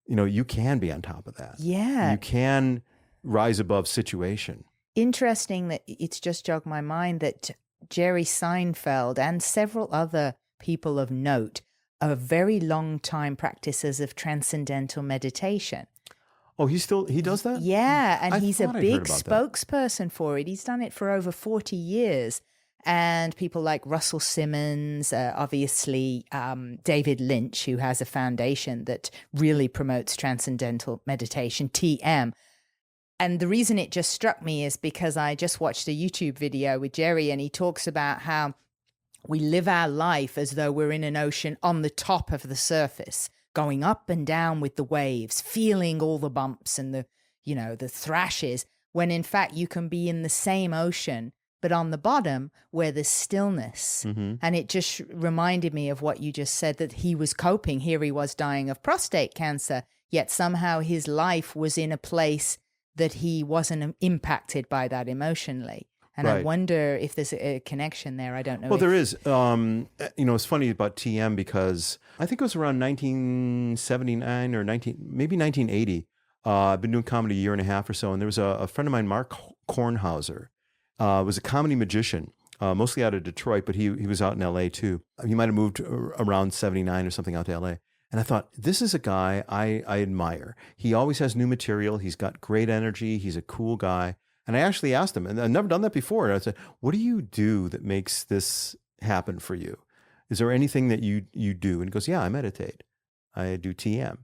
you can be on top of that. Yeah. You can rise above situation. Interesting that it's just jogged my mind that Jerry Seinfeld and several other people of note are very long time practices of transcendental meditation. Oh, he does that? Yeah, and he's a big spokesperson for it. He's done it for over 40 years. And people like Russell Simmons, obviously David Lynch, who has a foundation that really promotes transcendental meditation, TM. And the reason it just struck me is because I just watched a YouTube video with Jerry, and he talks about how we live our life as though we're in an ocean on the top of the surface, going up and down with the waves, feeling all the bumps and the thrashes, when in fact you can be in the same ocean, but on the bottom where there's stillness. Mm-hmm. And it just reminded me of what you just said, that he was coping. Here he was dying of prostate cancer, yet somehow his life was in a place that he wasn't impacted by that emotionally. And right. I wonder if there's a connection there. I don't know. Well, there is. It's funny about TM because I think it was around 1979 or maybe 1980. I've been doing comedy a year and a half or so, and there was a friend of mine, Mark Kornhauser, was a comedy magician, mostly out of Detroit, but he was out in L.A. too. He might have moved around 79 or something out to L.A. And I thought, this is a guy I admire. He always has new material. He's got great energy. He's a cool guy. And I actually asked him, and I've never done that before. And I said, what do you do that makes this happen for you? Is there anything that you do? And he goes, yeah, I meditate. I do TM.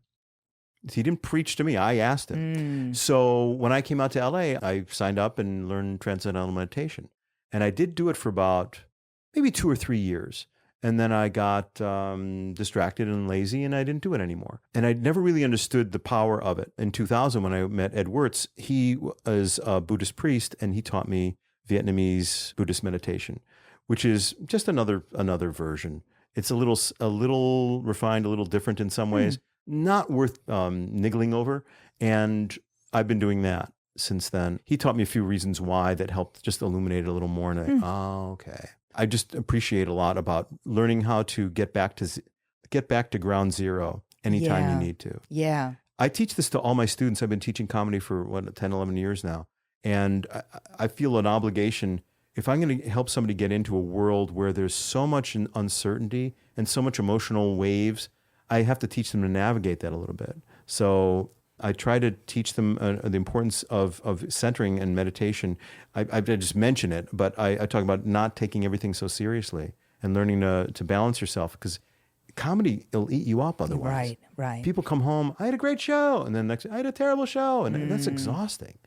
He didn't preach to me. I asked him. So when I came out to LA, I signed up and learned transcendental meditation. And I did do it for about maybe 2 or 3 years. And then I got distracted and lazy, and I didn't do it anymore. And I never really understood the power of it. In 2000, when I met Ed Wirtz, he was a Buddhist priest, and he taught me Vietnamese Buddhist meditation, which is just another version. It's a little refined, a little different in some ways, not worth niggling over. And I've been doing that since then. He taught me a few reasons why that helped just illuminate it a little more. And okay. I just appreciate a lot about learning how to get back to ground zero anytime you need to. Yeah. I teach this to all my students. I've been teaching comedy for 10, 11 years now. And I feel an obligation, if I'm going to help somebody get into a world where there's so much uncertainty and so much emotional waves, I have to teach them to navigate that a little bit. So I try to teach them the importance of centering and meditation. I just mention it, but I talk about not taking everything so seriously and learning to balance yourself, because comedy will eat you up otherwise. Right. People come home, I had a great show, and then next, I had a terrible show, and that's exhausting.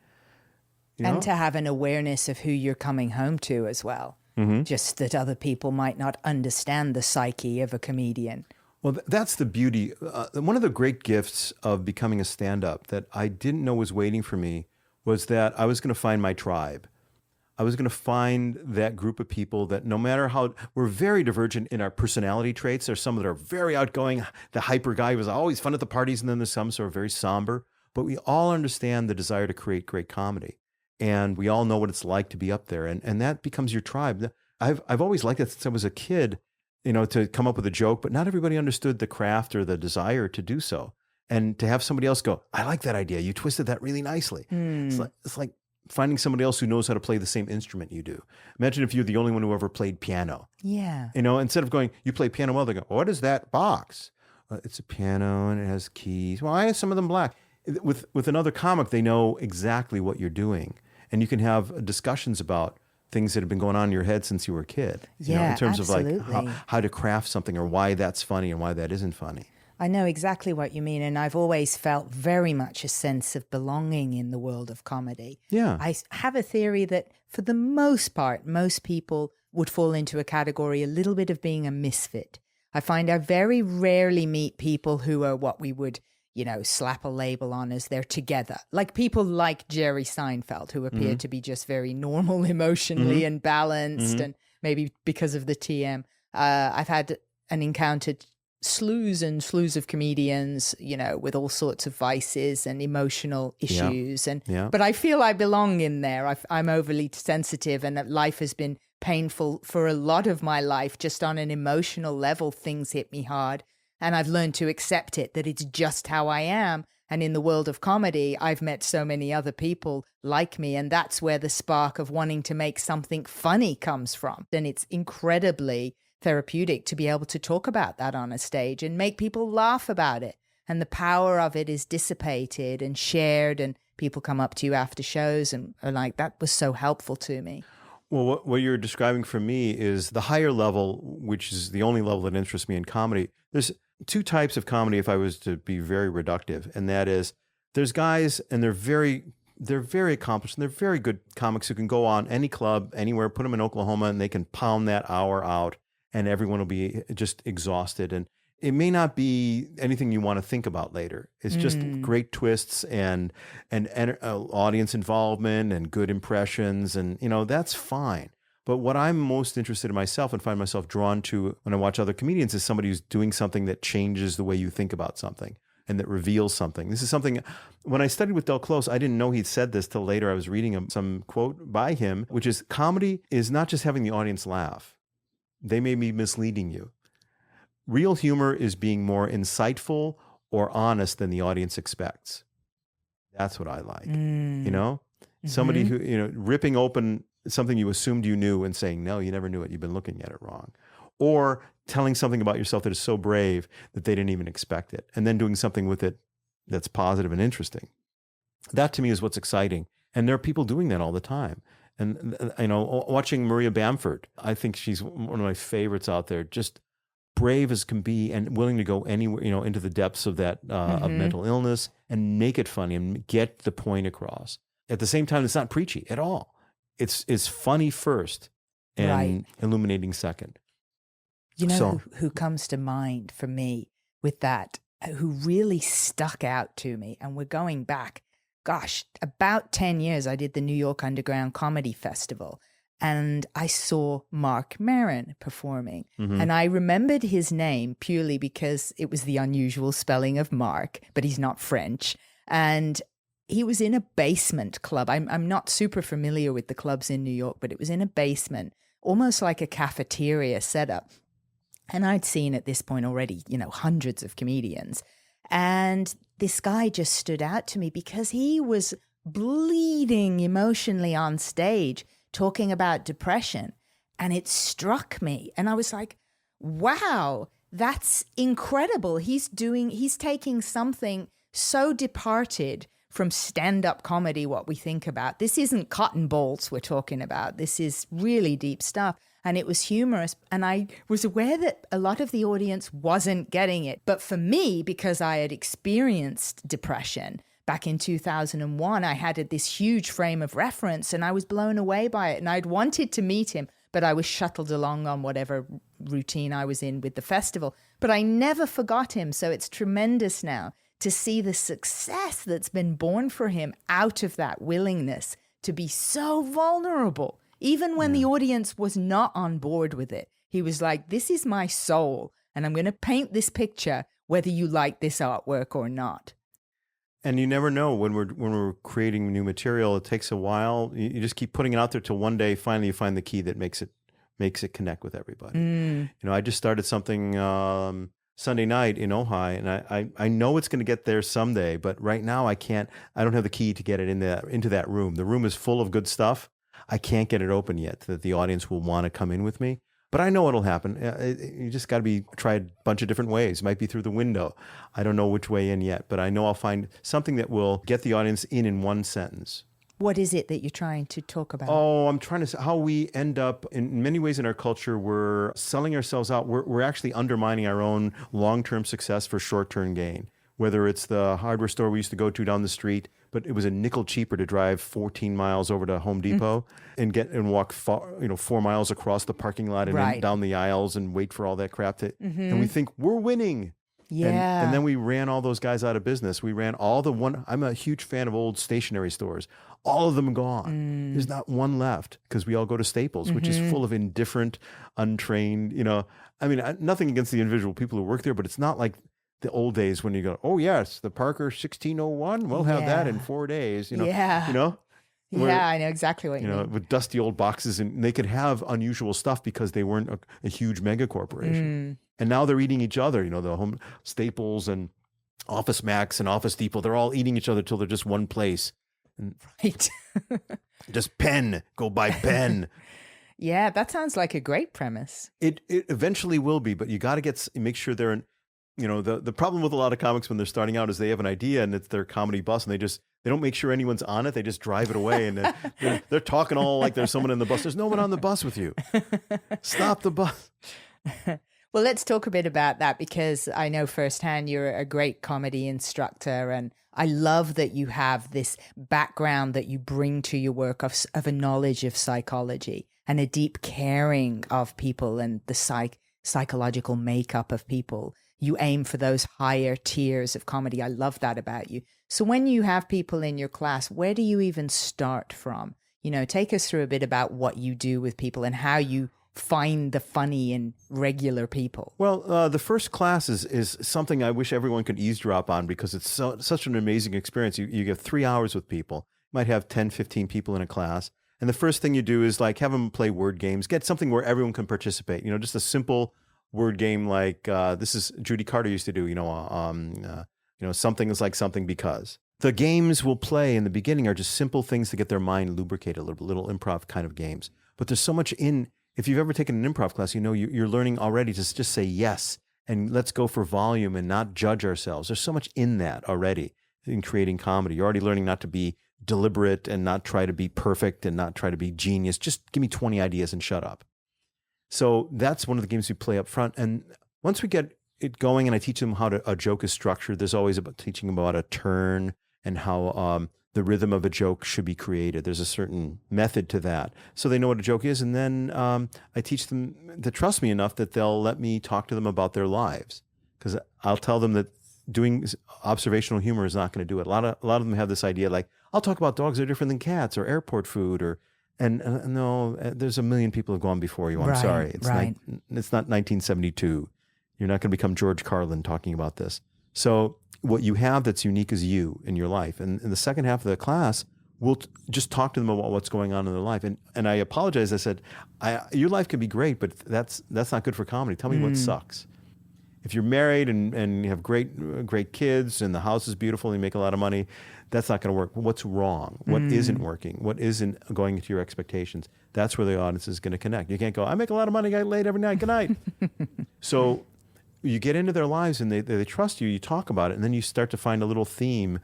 You know? And to have an awareness of who you're coming home to as well. Just that other people might not understand the psyche of a comedian. Well, that's the beauty. One of the great gifts of becoming a stand-up that I didn't know was waiting for me was that I was going to find my tribe. I was going to find that group of people that, no matter how, we're very divergent in our personality traits. There's some that are very outgoing. The hyper guy was always fun at the parties, and then there's some sort of very somber. But we all understand the desire to create great comedy. And we all know what it's like to be up there. And that becomes your tribe. I've always liked it since I was a kid, to come up with a joke, but not everybody understood the craft or the desire to do so. And to have somebody else go, I like that idea. You twisted that really nicely. It's like finding somebody else who knows how to play the same instrument you do. Imagine if you're the only one who ever played piano. Yeah. Instead of going, you play piano well, they go, what is that box? It's a piano and it has keys. Well, I have some of them black. With another comic, they know exactly what you're doing. And you can have discussions about things that have been going on in your head since you were a kid. In terms absolutely. of like how to craft something or why that's funny and why that isn't funny. I know exactly what you mean. And I've always felt very much a sense of belonging in the world of comedy. Yeah. I have a theory that for the most part, most people would fall into a category a little bit of being a misfit. I find I very rarely meet people who are what we would slap a label on as they're together. Like people like Jerry Seinfeld, who appear to be just very normal emotionally and balanced, and maybe because of the TM. I've had and encountered slews and slews of comedians, with all sorts of vices and emotional issues. But I feel I belong in there. I'm overly sensitive, and that life has been painful for a lot of my life. Just on an emotional level, things hit me hard. And I've learned to accept it, that it's just how I am. And in the world of comedy, I've met so many other people like me. And that's where the spark of wanting to make something funny comes from. And it's incredibly therapeutic to be able to talk about that on a stage and make people laugh about it. And the power of it is dissipated and shared. And people come up to you after shows and are like, that was so helpful to me. Well, what you're describing for me is the higher level, which is the only level that interests me in comedy. There's two types of comedy, if I was to be very reductive, and that is there's guys, and they're very accomplished, and they're very good comics who can go on any club, anywhere, put them in Oklahoma, and they can pound that hour out, and everyone will be just exhausted. And it may not be anything you want to think about later. It's just great twists and audience involvement and good impressions, and that's fine. But what I'm most interested in myself and find myself drawn to when I watch other comedians is somebody who's doing something that changes the way you think about something and that reveals something. This is something, when I studied with Del Close, I didn't know he'd said this till later. I was reading some quote by him, which is, comedy is not just having the audience laugh. They may be misleading you. Real humor is being more insightful or honest than the audience expects. That's what I like. Somebody who, ripping open something you assumed you knew and saying, no, you never knew it. You've been looking at it wrong. Or telling something about yourself that is so brave that they didn't even expect it. And then doing something with it that's positive and interesting. That to me is what's exciting. And there are people doing that all the time. And, watching Maria Bamford, I think she's one of my favorites out there. Just brave as can be and willing to go anywhere, into the depths of that, of mental illness and make it funny and get the point across. At the same time, it's not preachy at all. It's funny first and illuminating second. Who comes to mind for me with that, who really stuck out to me, and we're going back, about 10 years. I did the New York Underground Comedy Festival, and I saw Mark Maron performing. And I remembered his name purely because it was the unusual spelling of Mark, but he's not French. And he was in a basement club. I'm not super familiar with the clubs in New York, but it was in a basement, almost like a cafeteria setup. And I'd seen at this point already, hundreds of comedians. And this guy just stood out to me because he was bleeding emotionally on stage talking about depression. And it struck me. And I was like, wow, that's incredible. He's taking something so departed from stand-up comedy, what we think about. This isn't cotton balls we're talking about. This is really deep stuff. And it was humorous. And I was aware that a lot of the audience wasn't getting it. But for me, because I had experienced depression back in 2001, I had this huge frame of reference and I was blown away by it. And I'd wanted to meet him, but I was shuttled along on whatever routine I was in with the festival. But I never forgot him. So it's tremendous now to see the success that's been born for him out of that willingness to be so vulnerable. Even when the audience was not on board with it, he was like, this is my soul, and I'm going to paint this picture whether you like this artwork or not. And you never know when we're creating new material. It takes a while. You just keep putting it out there till one day finally you find the key that makes it connect with everybody. You know, I just started something Sunday night in Ojai, and I know it's going to get there someday, but right now I don't have the key to get it into that room. The room is full of good stuff. I can't get it open yet that the audience will want to come in with me. But I know it'll happen. You just got to try a bunch of different ways. It might be through the window. I don't know which way in yet, but I know I'll find something that will get the audience in one sentence. What is it that you're trying to talk about? Oh, I'm trying to say how we end up, in many ways in our culture, we're selling ourselves out. We're actually undermining our own long-term success for short-term gain. Whether it's the hardware store we used to go to down the street, but it was a nickel cheaper to drive 14 miles over to Home Depot and walk 4 miles across the parking lot and down the aisles and wait for all that crap. And we think we're winning. Yeah. And then we ran all those guys out of business. We ran I'm a huge fan of old stationery stores. All of them gone. There's not one left because we all go to Staples, which is full of indifferent, untrained, I mean, nothing against the individual people who work there, but it's not like the old days when you go, oh yes, the Parker 1601, we'll have that in 4 days, Yeah, I know exactly what you mean. With dusty old boxes, and they could have unusual stuff because they weren't a huge mega corporation. And now they're eating each other, the Home Staples and Office Max and Office Depot, they're all eating each other till they're just one place. And right. Just pen, go buy pen. Yeah, that sounds like a great premise. It eventually will be, but you got to make sure they're in. The problem with a lot of comics when they're starting out is they have an idea and it's their comedy bus and they don't make sure anyone's on it. They just drive it away and they're talking all like there's someone in the bus. There's no one on the bus with you. Stop the bus. Well, let's talk a bit about that because I know firsthand you're a great comedy instructor and I love that you have this background that you bring to your work of a knowledge of psychology and a deep caring of people and the psychological makeup of people. You aim for those higher tiers of comedy. I love that about you. So when you have people in your class, where do you even start from? Take us through a bit about what you do with people and how you find the funny in regular people. Well, the first class is something I wish everyone could eavesdrop on because it's such an amazing experience. You get 3 hours with people. You might have 10, 15 people in a class. And the first thing you do is like have them play word games, get something where everyone can participate. Just a simple word game like this is Judy Carter used to do, something is like something because. The games we'll play in the beginning are just simple things to get their mind lubricated, little improv kind of games. But there's so much if you've ever taken an improv class, you're learning already to just say yes and let's go for volume and not judge ourselves. There's so much in that already in creating comedy. You're already learning not to be deliberate and not try to be perfect and not try to be genius. Just give me 20 ideas and shut up. So that's one of the games we play up front. And once we get it going and I teach them how a joke is structured, there's always teaching them about a turn and how the rhythm of a joke should be created. There's a certain method to that. So they know what a joke is. And then I teach them to trust me enough that they'll let me talk to them about their lives. Because I'll tell them that doing observational humor is not going to do it. A lot of them have this idea like, I'll talk about dogs that are different than cats or airport food And no, there's a million people who have gone before you. I'm sorry. It's not 1972. You're not going to become George Carlin talking about this. So what you have that's unique is you in your life. And in the second half of the class, we'll just talk to them about what's going on in their life. And I apologize. I said, your life can be great, but that's not good for comedy. Tell me what sucks. If you're married and you have great kids and the house is beautiful and you make a lot of money, that's not going to work. What's wrong? What isn't working? What isn't going to your expectations? That's where the audience is going to connect. You can't go, I make a lot of money, I get laid every night, good night. So you get into their lives and they trust you, you talk about it, and then you start to find a little theme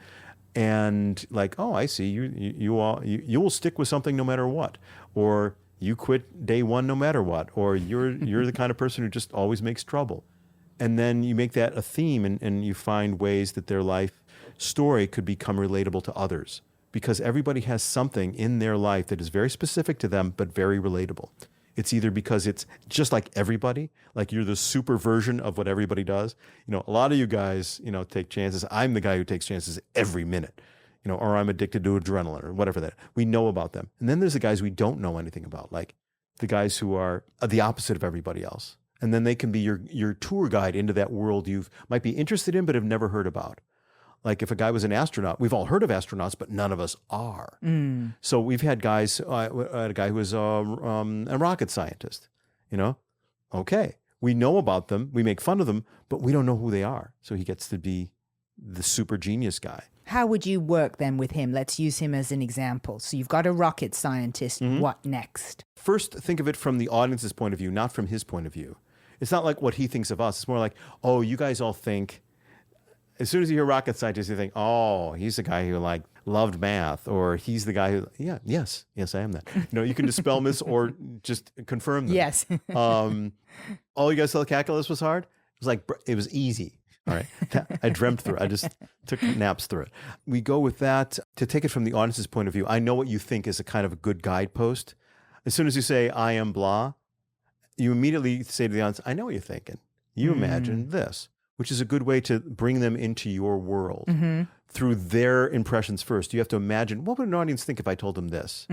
and like, oh, I see, you will stick with something no matter what. Or you quit day one no matter what. Or you're the kind of person who just always makes trouble. And then you make that a theme and you find ways that their life story could become relatable to others, because everybody has something in their life that is very specific to them, but very relatable. It's either because it's just like everybody, like you're the super version of what everybody does. You know, a lot of you guys, you know, take chances. I'm the guy who takes chances every minute, you know, or I'm addicted to adrenaline or whatever that. We know about them. And then there's the guys we don't know anything about, like the guys who are the opposite of everybody else. And then they can be your tour guide into that world you might be interested in, but have never heard about. Like if a guy was an astronaut, we've all heard of astronauts, but none of us are. So we've had guys, I had a guy who was a rocket scientist, you know? Okay, we know about them, we make fun of them, but we don't know who they are. So he gets to be the super genius guy. How would you work then with him? Let's use him as an example. So you've got a rocket scientist. What next? First, think of it from the audience's point of view, not from his point of view. It's not like what he thinks of us. It's more like, oh, you guys all think, as soon as you hear rocket scientist, you think, oh, he's the guy who like loved math, or he's the guy who, yes, I am that. You know, you can dispel myths or just confirm them. Yes. Oh, you guys thought calculus was hard? It was easy. All right. I dreamt through it. I just took naps through it. We go with that to take it from the audience's point of view. I know what you think is a kind of a good guidepost. As soon as you say, I am blah, you immediately say to the audience, I know what you're thinking. You imagine this, which is a good way to bring them into your world through their impressions first. You have to imagine, what would an audience think if I told them this?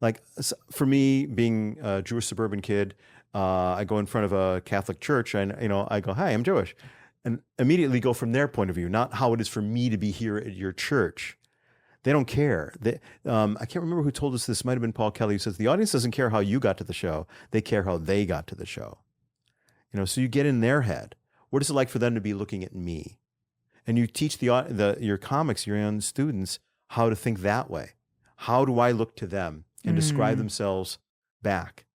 Like for me, being a Jewish suburban kid, I go in front of a Catholic church and, you know, I go, hi, I'm Jewish. And immediately go from their point of view, not how it is for me to be here at your church. They don't care. I can't remember who told us this. Might have been Paul Kelly, who says the audience doesn't care how you got to the show. They care how they got to the show. You know, so you get in their head. What is it like for them to be looking at me? And you teach your comics, your own students, how to think that way. How do I look to them and describe themselves back?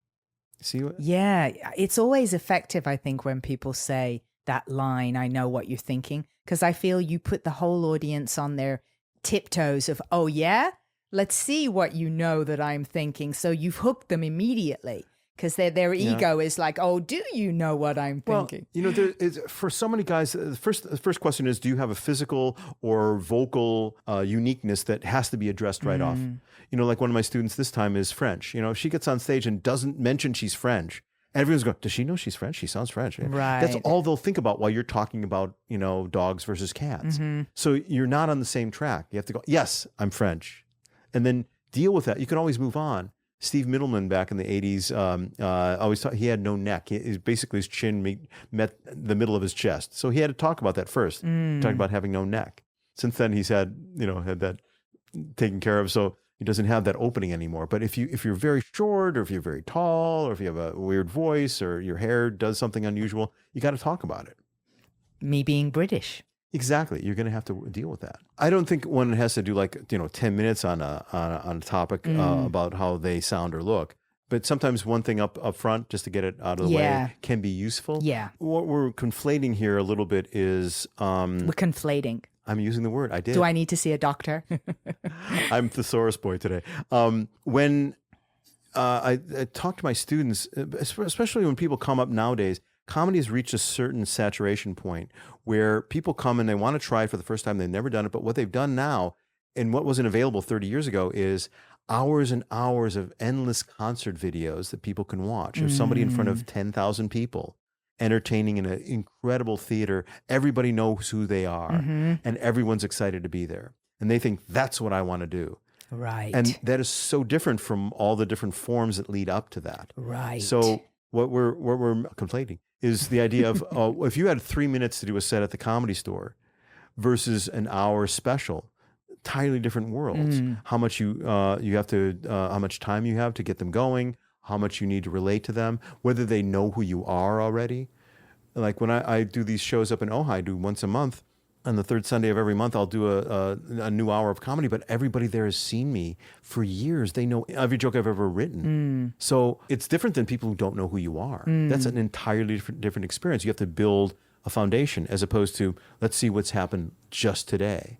See what? Yeah, it's always effective, I think, when people say that line, I know what you're thinking, because I feel you put the whole audience on their tiptoes of, oh yeah, let's see what you know that I'm thinking. So you've hooked them immediately. Because their ego is like, oh, do you know what I'm thinking? You know, for so many guys, the first question is, do you have a physical or vocal uniqueness that has to be addressed right off? You know, like one of my students this time is French. You know, she gets on stage and doesn't mention she's French. Everyone's going, does she know she's French? She sounds French. Right. That's all they'll think about while you're talking about, you know, dogs versus cats. So you're not on the same track. You have to go, yes, I'm French. And then deal with that. You can always move on. Steve Middleman back in the 80s always thought he had no neck. Basically, his chin met the middle of his chest. So he had to talk about that first, talk about having no neck. Since then, he's had that taken care of. So he doesn't have that opening anymore. But if you're very short, or if you're very tall, or if you have a weird voice, or your hair does something unusual, you got to talk about it. Me being British. Exactly. You're going to have to deal with that. I don't think one has to do 10 minutes on a topic about how they sound or look. But sometimes one thing up front, just to get it out of the way, can be useful. Yeah. What we're conflating here a little bit is... we're conflating. I'm using the word. I did. Do I need to see a doctor? I'm thesaurus boy today. When I talk to my students, especially when people come up nowadays, comedy has reached a certain saturation point where people come and they want to try it for the first time. They've never done it. But what they've done now, and what wasn't available 30 years ago, is hours and hours of endless concert videos that people can watch of somebody in front of 10,000 people entertaining in an incredible theater. Everybody knows who they are and everyone's excited to be there. And they think, that's what I want to do. Right. And that is so different from all the different forms that lead up to that. Right. So what we're conflating is the idea of if you had 3 minutes to do a set at the Comedy Store versus an hour special, entirely different worlds. How much you have to, how much time you have to get them going, how much you need to relate to them, whether they know who you are already. Like when I do these shows up in Ojai, I do once a month. On the third Sunday of every month, I'll do a new hour of comedy, but everybody there has seen me for years. They know every joke I've ever written. So it's different than people who don't know who you are. That's an entirely different experience. You have to build a foundation as opposed to, let's see what's happened just today.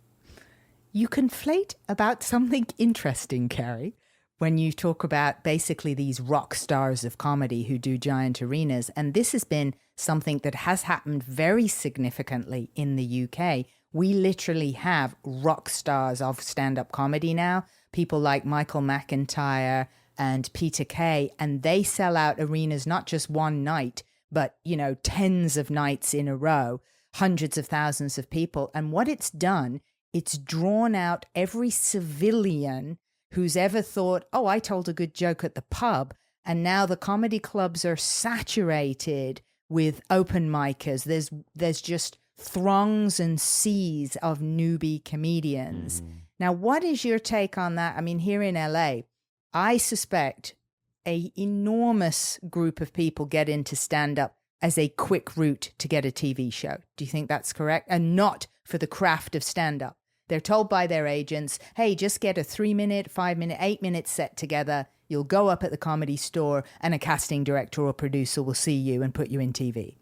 You conflate about something interesting, Cary, when you talk about basically these rock stars of comedy who do giant arenas. And this has been something that has happened very significantly in the UK. We literally have rock stars of stand-up comedy now, people like Michael McIntyre and Peter Kay, and they sell out arenas not just one night, but, you know, tens of nights in a row, hundreds of thousands of people. And what it's done, it's drawn out every civilian who's ever thought, oh, I told a good joke at the pub, and now the comedy clubs are saturated with open micers. There's just throngs and seas of newbie comedians. Now, what is your take on that? I mean, here in LA, I suspect an enormous group of people get into stand-up as a quick route to get a TV show. Do you think that's correct? And not for the craft of stand-up. They're told by their agents, hey, just get a 3-minute, 5-minute, 8-minute set together. You'll go up at the Comedy Store and a casting director or producer will see you and put you in TV.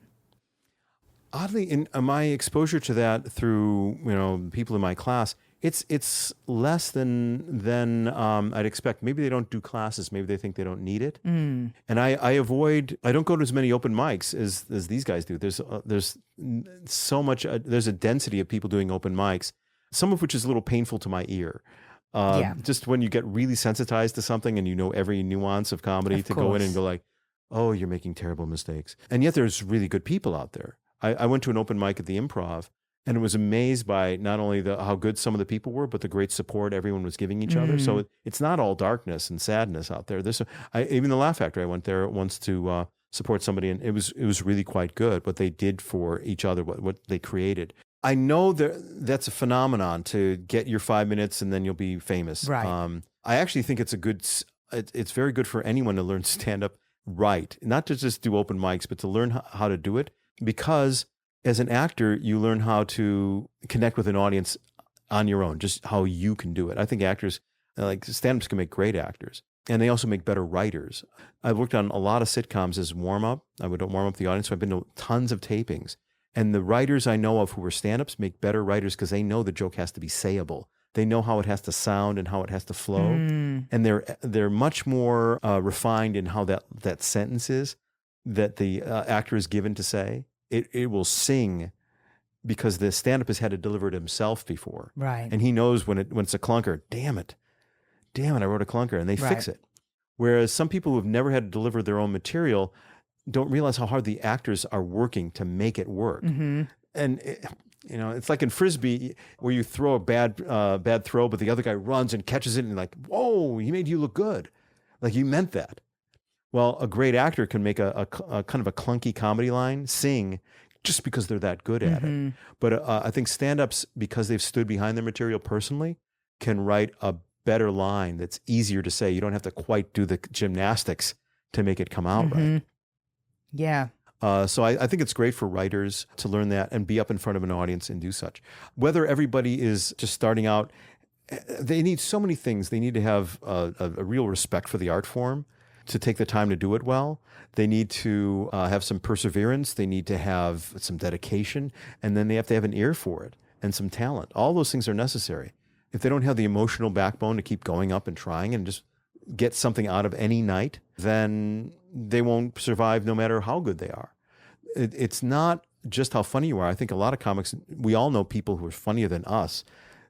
Oddly, in my exposure to that through, you know, people in my class, it's less than I'd expect. Maybe they don't do classes. Maybe they think they don't need it. And I don't go to as many open mics as these guys do. There's so much, there's a density of people doing open mics, some of which is a little painful to my ear. Just when you get really sensitized to something and you know every nuance of comedy go in and go like, oh, you're making terrible mistakes. And yet there's really good people out there. I went to an open mic at the Improv and was amazed by not only how good some of the people were, but the great support everyone was giving each other. So it's not all darkness and sadness out there. Even the Laugh Factory, I went there once to support somebody, and it was really quite good what they did for each other, what they created. I know that's a phenomenon to get your 5 minutes and then you'll be famous. Right. I actually think it's very good for anyone to learn stand-up right. Not to just do open mics, but to learn how to do it. Because as an actor, you learn how to connect with an audience on your own, just how you can do it. I think actors, like stand-ups, can make great actors. And they also make better writers. I've worked on a lot of sitcoms as warm-up. I would warm up the audience. So I've been to tons of tapings. And the writers I know of who are stand-ups make better writers because they know the joke has to be sayable. They know how it has to sound and how it has to flow. And they're much more refined in how that sentence is that the actor is given to say. It will sing because the stand-up has had to deliver it himself before. Right. And he knows when it's a clunker, damn it, I wrote a clunker, and they fix it. Whereas some people who have never had to deliver their own material don't realize how hard the actors are working to make it work. And it's like in Frisbee where you throw a bad throw, but the other guy runs and catches it and you're like, whoa, he made you look good. Like you meant that. Well, a great actor can make a kind of a clunky comedy line sing just because they're that good at it. But I think stand-ups, because they've stood behind their material personally, can write a better line that's easier to say. You don't have to quite do the gymnastics to make it come out right. Yeah. So I think it's great for writers to learn that and be up in front of an audience and do such. Whether everybody is just starting out, they need so many things. They need to have a real respect for the art form to take the time to do it well. They need to have some perseverance. They need to have some dedication. And then they have to have an ear for it and some talent. All those things are necessary. If they don't have the emotional backbone to keep going up and trying and just get something out of any night, then they won't survive no matter how good they are. It's not just how funny you are. I think a lot of comics, we all know people who are funnier than us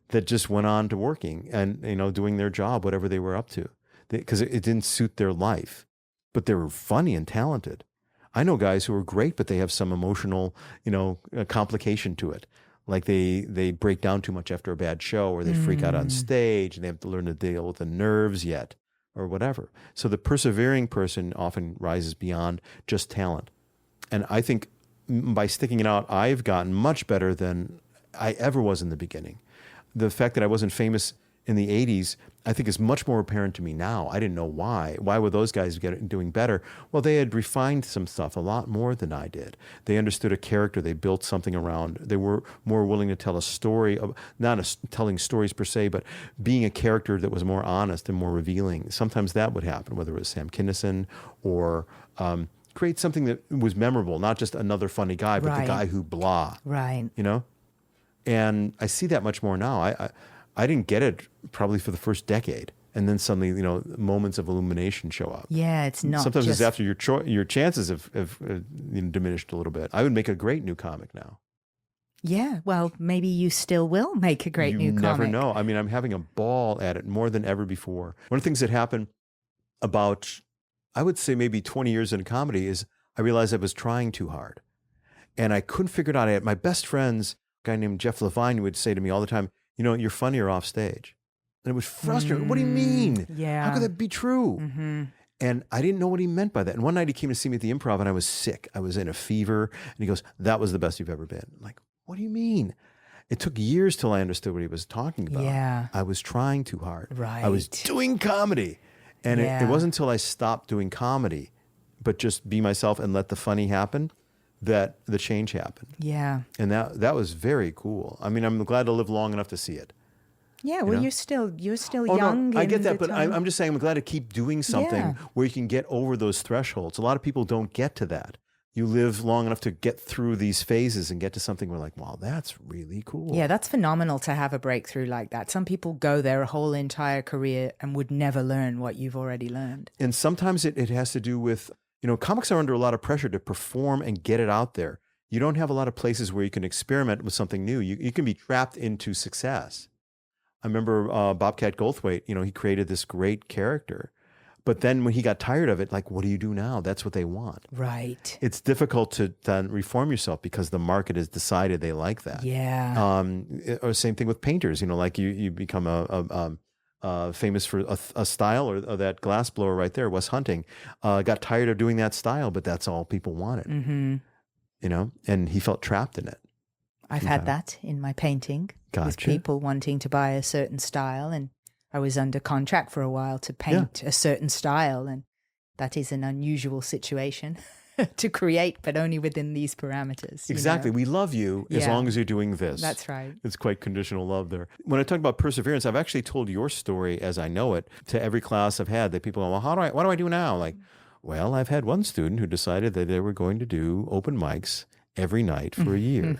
that just went on to working and, doing their job, whatever they were up to, because it didn't suit their life, but they were funny and talented. I know guys who are great, but they have some emotional, complication to it. Like they break down too much after a bad show, or they freak out on stage and they have to learn to deal with the nerves yet, or whatever. So the persevering person often rises beyond just talent. And I think by sticking it out, I've gotten much better than I ever was in the beginning. The fact that I wasn't famous in the 80s, I think is much more apparent to me now. I didn't know why. Why were those guys doing better? Well, they had refined some stuff a lot more than I did. They understood a character. They built something around. They were more willing to tell a story, telling stories per se, but being a character that was more honest and more revealing. Sometimes that would happen, whether it was Sam Kinison or create something that was memorable, not just another funny guy, but the guy who blah. Right. You know? And I see that much more now. I didn't get it probably for the first decade. And then suddenly, you know, moments of illumination show up. Yeah, it's not Sometimes just... it's after your chances have diminished a little bit. I would make a great new comic now. Yeah, well, maybe you still will make a great new comic. You never know. I mean, I'm having a ball at it more than ever before. One of the things that happened about, I would say maybe 20 years in comedy is I realized I was trying too hard. And I couldn't figure it out. I had my best friends, a guy named Jeff Levine, who would say to me all the time, you know, you're funnier off stage. And it was frustrating. What do you mean? Yeah. How could that be true? Mm-hmm. And I didn't know what he meant by that. And one night he came to see me at the Improv and I was sick. I was in a fever. And he goes, that was the best you've ever been. I'm like, what do you mean? It took years till I understood what he was talking about. Yeah. I was trying too hard. Right. I was doing comedy. And it wasn't until I stopped doing comedy, but just be myself and let the funny happen, that the change happened. Yeah. And that was very cool. I mean, I'm glad to live long enough to see it. Yeah, well, you know? you're still Oh, young. no, I get that, but time. I'm just saying I'm glad to keep doing something where you can get over those thresholds. A lot of people don't get to that. You live long enough to get through these phases and get to something where like, wow, that's really cool. Yeah, that's phenomenal to have a breakthrough like that. Some people go their whole entire career and would never learn what you've already learned. And sometimes it has to do with, you know, comics are under a lot of pressure to perform and get it out there. You don't have a lot of places where you can experiment with something new. You can be trapped into success. I remember Bobcat Goldthwait, you know, he created this great character. But then when he got tired of it, like, what do you do now? That's what they want. Right. It's difficult to then reform yourself because the market has decided they like that. Yeah. Or same thing with painters, you know, like you become famous for a style or that glass blower right there, Wes Hunting, got tired of doing that style, but that's all people wanted, you know, and he felt trapped in it. I've had that in my painting with people wanting to buy a certain style, and I was under contract for a while to paint a certain style, and that is an unusual situation to create, but only within these parameters. Exactly. You know? We love you as long as you're doing this. That's right. It's quite conditional love there. When I talk about perseverance, I've actually told your story as I know it to every class I've had. That people go, well, what do I do now? Like, well, I've had one student who decided that they were going to do open mics every night for a year.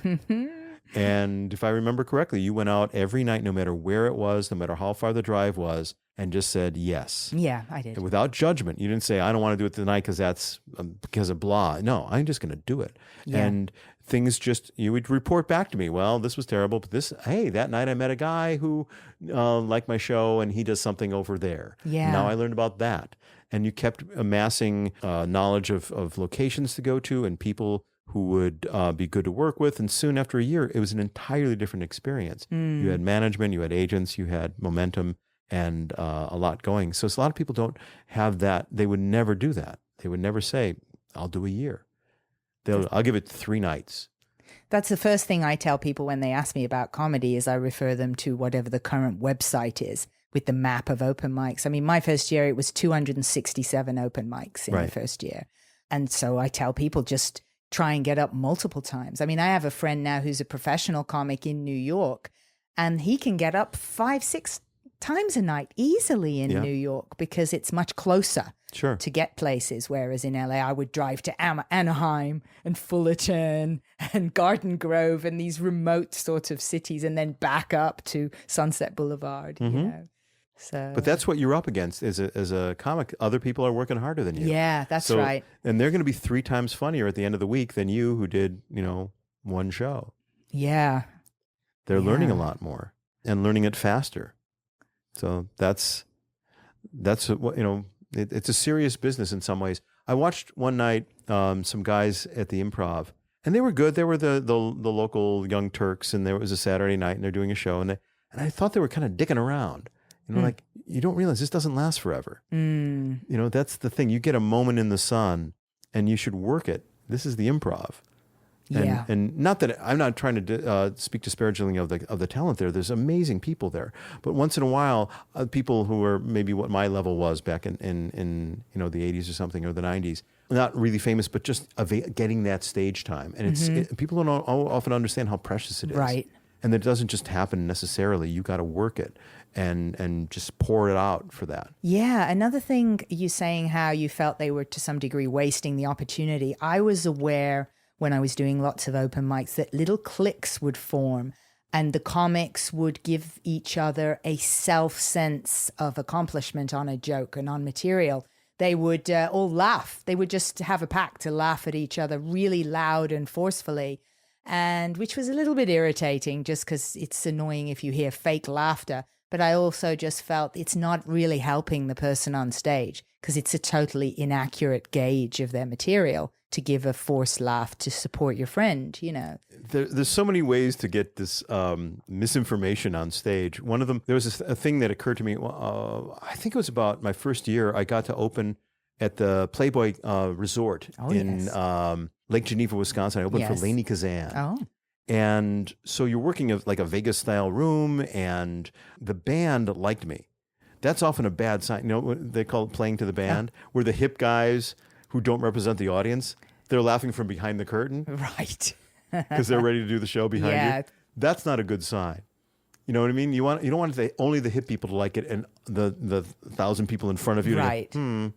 And if I remember correctly, you went out every night, no matter where it was, no matter how far the drive was, and just said yes. Yeah, I did. And without judgment. You didn't say, I don't want to do it tonight because that's because of blah. No, I'm just going to do it. Yeah. And things you would report back to me, well, this was terrible, but hey, that night I met a guy who liked my show and he does something over there. Yeah. Now I learned about that. And you kept amassing knowledge of locations to go to and people who would be good to work with. And soon after a year, it was an entirely different experience. You had management, you had agents, you had momentum, and a lot going. So a lot of people don't have that. They would never do that. They would never say, I'll do a year. I'll give it 3 nights. That's the first thing I tell people when they ask me about comedy is I refer them to whatever the current website is with the map of open mics. I mean, my first year, it was 267 open mics in the first year. And so I tell people just try and get up multiple times. I mean, I have a friend now who's a professional comic in New York, and he can get up 5-6 times a night easily in New York because it's much closer to get places. Whereas in LA, I would drive to Anaheim and Fullerton and Garden Grove and these remote sort of cities and then back up to Sunset Boulevard, you know. So, but that's what you're up against as a comic. Other people are working harder than you. Yeah, that's right. And they're going to be 3 times funnier at the end of the week than you who did, you know, 1 show. Yeah. They're learning a lot more and learning it faster. So that's what, you know, it's a serious business in some ways. I watched one night some guys at the Improv, and they were good. They were the local Young Turks, and there was a Saturday night, and they're doing a show, and I thought they were kind of dicking around. You know, like, you don't realize this doesn't last forever. You know, that's the thing. You get a moment in the sun, and you should work it. This is the Improv. Yeah. And not that I'm not trying to speak disparagingly of the talent there. There's amazing people there. But once in a while, people who are maybe what my level was back in the 80s or something, or the 90s, not really famous, but just getting that stage time. And people don't often understand how precious it is. Right. And it doesn't just happen necessarily. You got to work it and just pour it out for that. Yeah. Another thing, you saying how you felt they were to some degree wasting the opportunity. I was aware when I was doing lots of open mics that little cliques would form and the comics would give each other a self-sense of accomplishment on a joke and on material. They would all laugh. They would just have a pact to laugh at each other really loud and forcefully, and which was a little bit irritating just because it's annoying if you hear fake laughter. But I also just felt it's not really helping the person on stage because it's a totally inaccurate gauge of their material to give a forced laugh to support your friend, There's so many ways to get this misinformation on stage. One of them, there was a thing that occurred to me. I think it was about my first year. I got to open at the Playboy Resort in Lake Geneva, Wisconsin. I opened for Lainey Kazan. Oh. And so you're working like a Vegas-style room, and the band liked me. That's often a bad sign. You know what they call it, playing to the band, where the hip guys who don't represent the audience, they're laughing from behind the curtain. Right. Because they're ready to do the show behind you. That's not a good sign. You know what I mean? You don't want only the hip people to like it and the 1,000 people in front of you. Right. To go,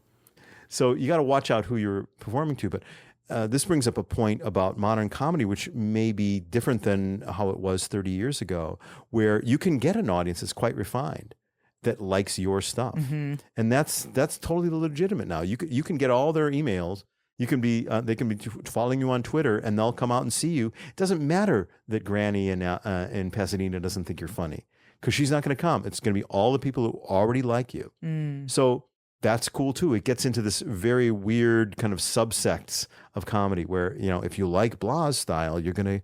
So you got to watch out who you're performing to. But this brings up a point about modern comedy, which may be different than how it was 30 years ago, where you can get an audience that's quite refined, that likes your stuff. And that's totally legitimate now. You can get all their emails. You can be they can be following you on Twitter, and they'll come out and see you. It doesn't matter that Granny in Pasadena doesn't think you're funny, because she's not going to come. It's going to be all the people who already like you. So that's cool too. It gets into this very weird kind of subsects of comedy where, if you like Blah's style, you're going to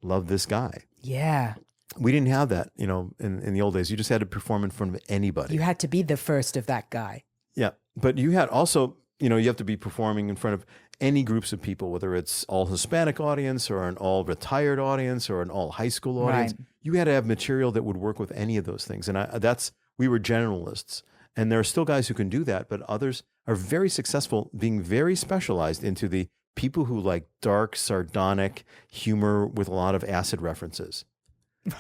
love this guy. Yeah. We didn't have that, in the old days. You just had to perform in front of anybody. You had to be the first of that guy. Yeah. But you had also, you have to be performing in front of any groups of people, whether it's all Hispanic audience or an all retired audience or an all high school audience. Right. You had to have material that would work with any of those things. And we were generalists. And there are still guys who can do that, but others are very successful being very specialized into the people who like dark, sardonic humor with a lot of acid references.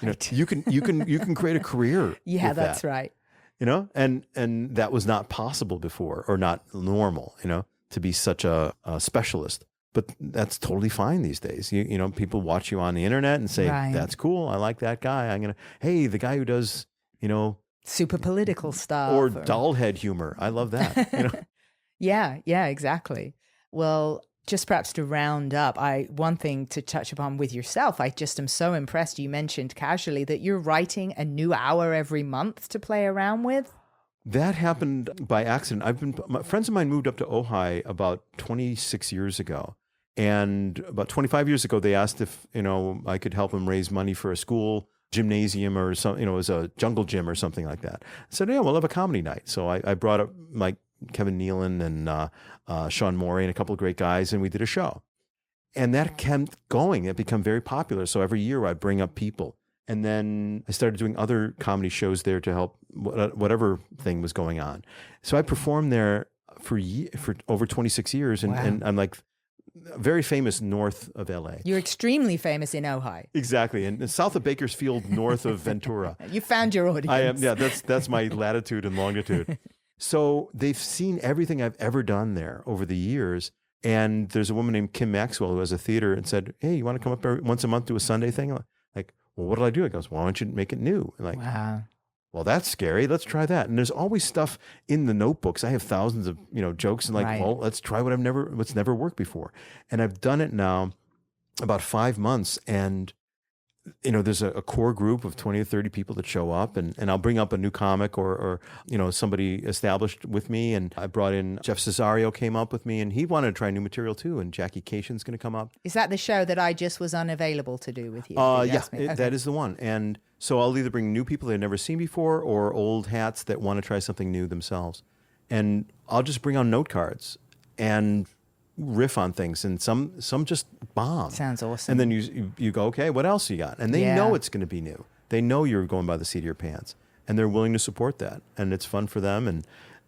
Right. You can create a career. Yeah, with that's that, right. And that was not possible before, or not normal, to be such a specialist. But that's totally fine these days. People watch you on the internet and say, That's cool. I like that guy. Hey, the guy who does, super political stuff. Or doll head humor. I love that. Yeah, exactly. Well, just perhaps to round up, one thing to touch upon with yourself, I just am so impressed. You mentioned casually that you're writing a new hour every month to play around with. That happened by accident. Friends of mine moved up to Ojai about 26 years ago. And about 25 years ago, they asked if, I could help them raise money for a school gymnasium or something, it was a jungle gym or something like that. I said, yeah, we'll have a comedy night. So I brought up like Kevin Nealon and Sean Morey and a couple of great guys, and we did a show. And that kept going. It became very popular. So every year I'd bring up people. And then I started doing other comedy shows there to help whatever thing was going on. So I performed there for over 26 years. And I'm like very famous north of LA. You're extremely famous in Ojai. Exactly. And south of Bakersfield, north of Ventura. You found your audience. I am. Yeah, that's my latitude and longitude. So they've seen everything I've ever done there over the years. And there's a woman named Kim Maxwell who has a theater and said, hey, you want to come up once a month, do a Sunday thing? Like, well, what do I do? It goes, well, why don't you make it new? And like, wow. Well, that's scary. Let's try that. And there's always stuff in the notebooks. I have thousands of, jokes and like, well, let's try what's never worked before. And I've done it now about 5 months. And, there's a core group of 20 or 30 people that show up, and I'll bring up a new comic or somebody established with me. And I brought in Jeff Cesario came up with me, and he wanted to try new material too. And Jackie Cation's going to come up. Is that the show that I just was unavailable to do with you? That is the one. And so I'll either bring new people they've never seen before or old hats that want to try something new themselves. And I'll just bring on note cards. And, riff on things, and some just bomb. Sounds awesome. And then you go, okay, what else you got? And they know it's going to be new. They know you're going by the seat of your pants, and they're willing to support that, and it's fun for them.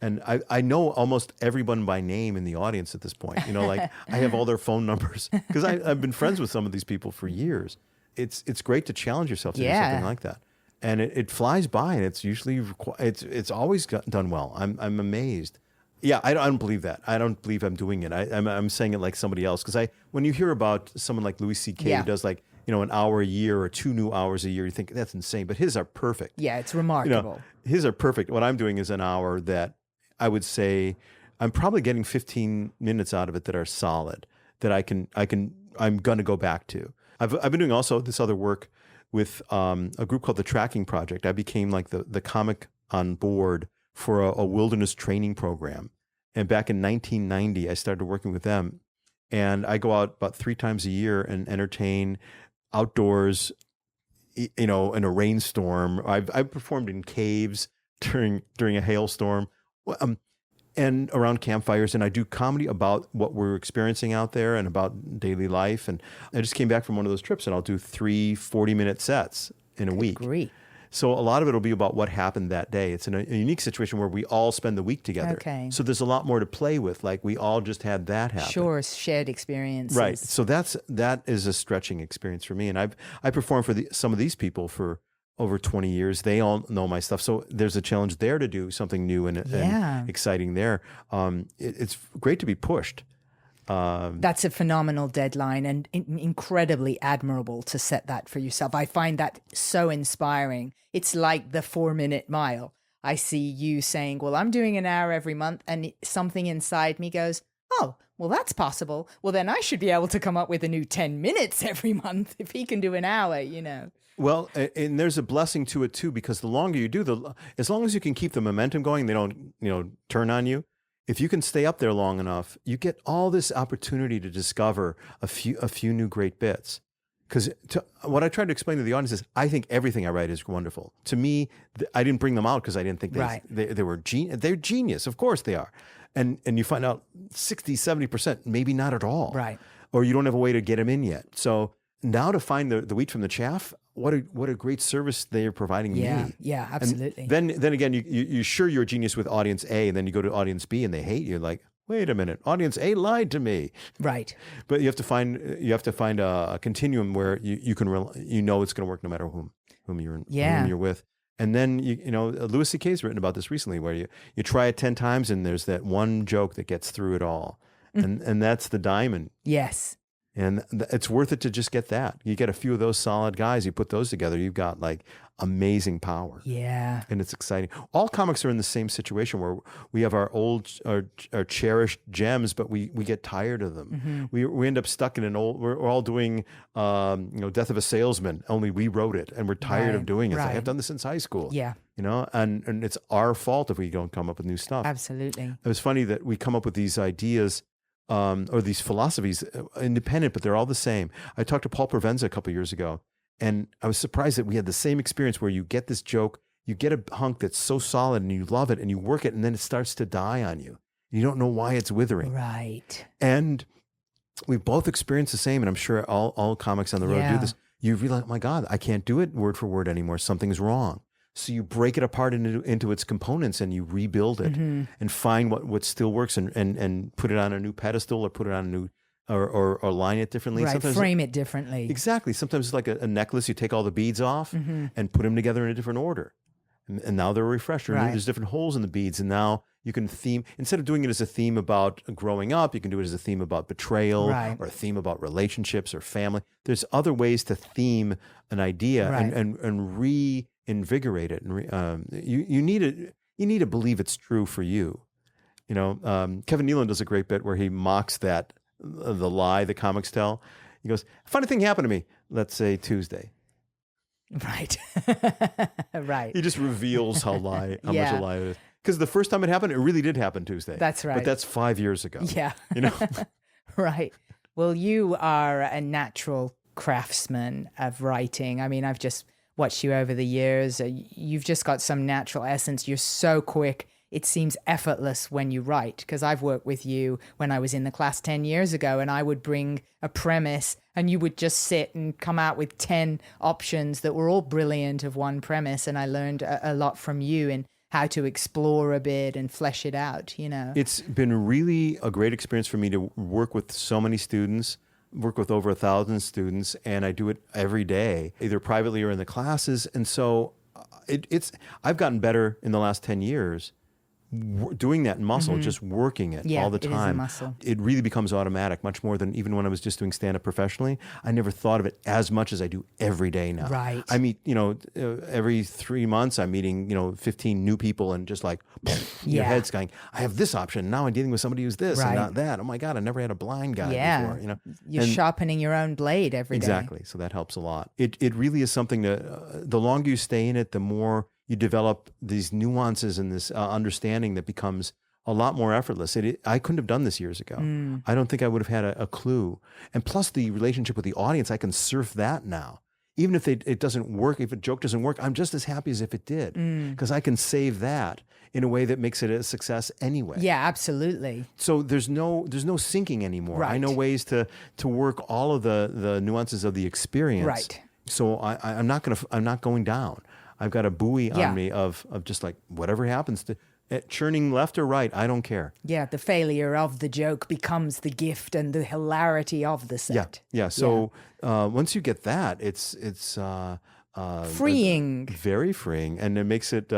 And I know almost everyone by name in the audience at this point. You know, like I have all their phone numbers because I've been friends with some of these people for years. It's great to challenge yourself to do something like that, and it flies by, and it's usually it's always done well. I'm amazed. Yeah, I don't believe that. I don't believe I'm doing it. I'm saying it like somebody else, because when you hear about someone like Louis C.K. who does like, you know, an hour a year or 2 new hours a year, you think that's insane, but his are perfect. Yeah, it's remarkable. You know, his are perfect. What I'm doing is an hour that I would say I'm probably getting 15 minutes out of it that are solid, that I'm going to go back to. I've been doing also this other work with a group called the Tracking Project. I became like the comic on board for a wilderness training program. And back in 1990, I started working with them. And I go out about 3 times a year and entertain outdoors, you know, in a rainstorm. I've performed in caves during a hailstorm, and around campfires. And I do comedy about what we're experiencing out there and about daily life. And I just came back from one of those trips, and I'll do 3 40-minute sets in a week. Great. So a lot of it will be about what happened that day. It's a unique situation where we all spend the week together. Okay. So there's a lot more to play with. Like we all just had that happen. Sure, shared experiences. Right. So that is a stretching experience for me. And I performed for some of these people for over 20 years. They all know my stuff. So there's a challenge there to do something new and exciting there. It's great to be pushed. That's a phenomenal deadline, and incredibly admirable to set that for yourself. I find that so inspiring. It's like the 4-minute mile. I see you saying, well, I'm doing an hour every month, and something inside me goes, oh, well, that's possible. Well, then I should be able to come up with a new 10 minutes every month if he can do an hour, you know. Well, and there's a blessing to it too, because the longer you do, as long as you can keep the momentum going, they don't, you know, turn on you. If you can stay up there long enough, you get all this opportunity to discover a few new great bits. Because what I tried to explain to the audience is, I think everything I write is wonderful. To me, I didn't bring them out because I didn't think they were they're genius. Of course they are. And you find out 60, 70%, maybe not at all. Right. Or you don't have a way to get them in yet. So now to find the wheat from the chaff, what a great service they are providing me. Yeah, absolutely. And then again, you're sure you're a genius with audience A, and then you go to audience B and they hate you. Like, wait a minute, audience A lied to me. Right. But you have to find a continuum where you can it's going to work no matter whom you're with. And then you know Louis C.K.'s written about this recently, where you try it 10 times and there's that one joke that gets through it all, and that's the diamond. Yes. And it's worth it to just get that. You get a few of those solid guys, you put those together, you've got like amazing power. Yeah. And it's exciting. All comics are in the same situation where we have our cherished gems, but we get tired of them. Mm-hmm. We end up stuck in we're all doing, Death of a Salesman, only we wrote it and we're tired of doing it. Right. I've done this since high school. Yeah. You know, and it's our fault if we don't come up with new stuff. Absolutely. It was funny that we come up with these ideas or these philosophies, independent, but they're all the same. I talked to Paul Provenza a couple of years ago, and I was surprised that we had the same experience where you get this joke, you get a hunk that's so solid and you love it and you work it, and then it starts to die on you. You don't know why it's withering. Right. And we both experienced the same, and I'm sure all comics on the road do this. You realize, oh my God, I can't do it word for word anymore. Something's wrong. So you break it apart into its components and you rebuild it and find what still works and put it on a new pedestal or put it on a new or line it differently. Right, sometimes frame it differently. Exactly. Sometimes it's like a necklace. You take all the beads off and put them together in a different order. And now they're refreshed. Right. There's different holes in the beads. And now you can instead of doing it as a theme about growing up, you can do it as a theme about betrayal or a theme about relationships or family. There's other ways to theme an idea and reinvigorate it. And you need to believe it's true for you. You know, Kevin Nealon does a great bit where he mocks the lie the comics tell. He goes, funny thing happened to me, let's say Tuesday. Right. Right. He just reveals how much a lie it is. Because the first time it happened, it really did happen Tuesday. That's right. But that's 5 years ago. Yeah. You know? Right. Well, you are a natural craftsman of writing. I mean, I've just watched you over the years. You've just got some natural essence. You're so quick. it seems effortless when you write, because I've worked with you when I was in the class 10 years ago, and I would bring a premise and you would just sit and come out with 10 options that were all brilliant of one premise. And I learned a lot from you in how to explore a bit and flesh it out, you know. It's been really a great experience for me to work with so many students, work with over 1,000 students, and I do it every day, either privately or in the classes. And so I've gotten better in the last 10 years doing that muscle, just working it all the time. It is a muscle. It really becomes automatic, much more than even when I was just doing stand-up professionally. I never thought of it as much as I do every day now. Right. I meet, every 3 months I'm meeting, 15 new people, and just like your head's going, I have this option. Now I'm dealing with somebody who's this and not that. Oh my God, I never had a blind guy before. You're sharpening your own blade every day. Exactly. So that helps a lot. It really is something that the longer you stay in it, the more you develop these nuances and this understanding that becomes a lot more effortless. I couldn't have done this years ago. I don't think I would have had a clue. And plus the relationship with the audience, I can surf that now. Even if it doesn't work, if a joke doesn't work, I'm just as happy as if it did, because I can save that in a way that makes it a success anyway. Yeah, absolutely. So there's no sinking anymore. Right. I know ways to work all of the nuances of the experience. Right. So I'm not going down. I've got a buoy on me of just like whatever happens to churning left or right. I don't care. Yeah, the failure of the joke becomes the gift and the hilarity of the set. Yeah. So once you get that, it's freeing, very freeing, and it makes it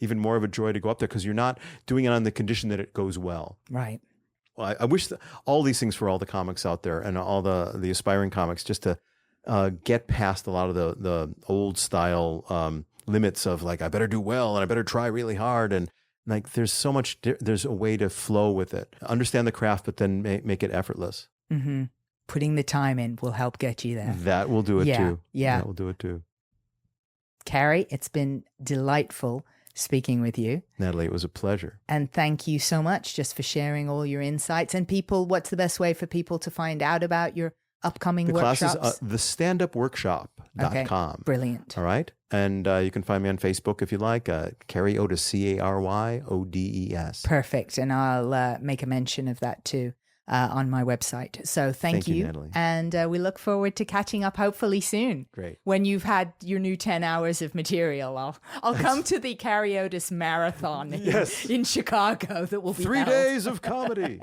even more of a joy to go up there, because you're not doing it on the condition that it goes well. Right. Well, I wish all these things for all the comics out there and all the aspiring comics, just to get past a lot of the old style limits of like, I better do well and I better try really hard, and like there's so much. There's a way to flow with it, understand the craft, but then make it effortless. Mm-hmm. Putting the time in will help get you there. That will do it too. Yeah, that will do it too. Cary, it's been delightful speaking with you. Natalie, it was a pleasure. And thank you so much just for sharing all your insights. And people, what's the best way for people to find out about your upcoming workshops? The class is thestandupworkshop.com. Okay, brilliant. All right. And you can find me on Facebook if you like. Cary Odes, CaryOdes. Perfect. And I'll make a mention of that too on my website. So thank you, Natalie. And we look forward to catching up hopefully soon. Great. When you've had your new 10 hours of material, I'll come to the Cary Odes marathon in Chicago that will be 3 held. days of comedy.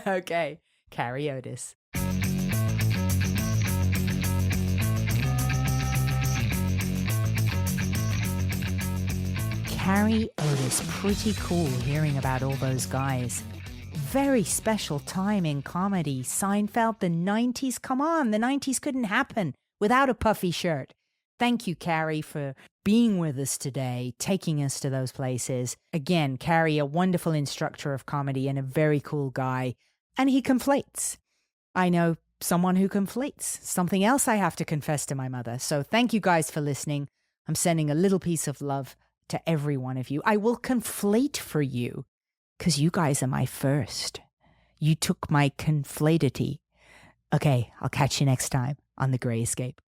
Okay. Cary Odes. Cary Odes, pretty cool hearing about all those guys. Very special time in comedy. Seinfeld, the 90s. Come on, the 90s couldn't happen without a puffy shirt. Thank you, Cary, for being with us today, taking us to those places. Again, Cary, a wonderful instructor of comedy and a very cool guy. And he conflates. I know someone who conflates. Something else I have to confess to my mother. So thank you guys for listening. I'm sending a little piece of love to every one of you. I will conflate for you because you guys are my first. You took my conflatity. Okay, I'll catch you next time on The Gray Escape.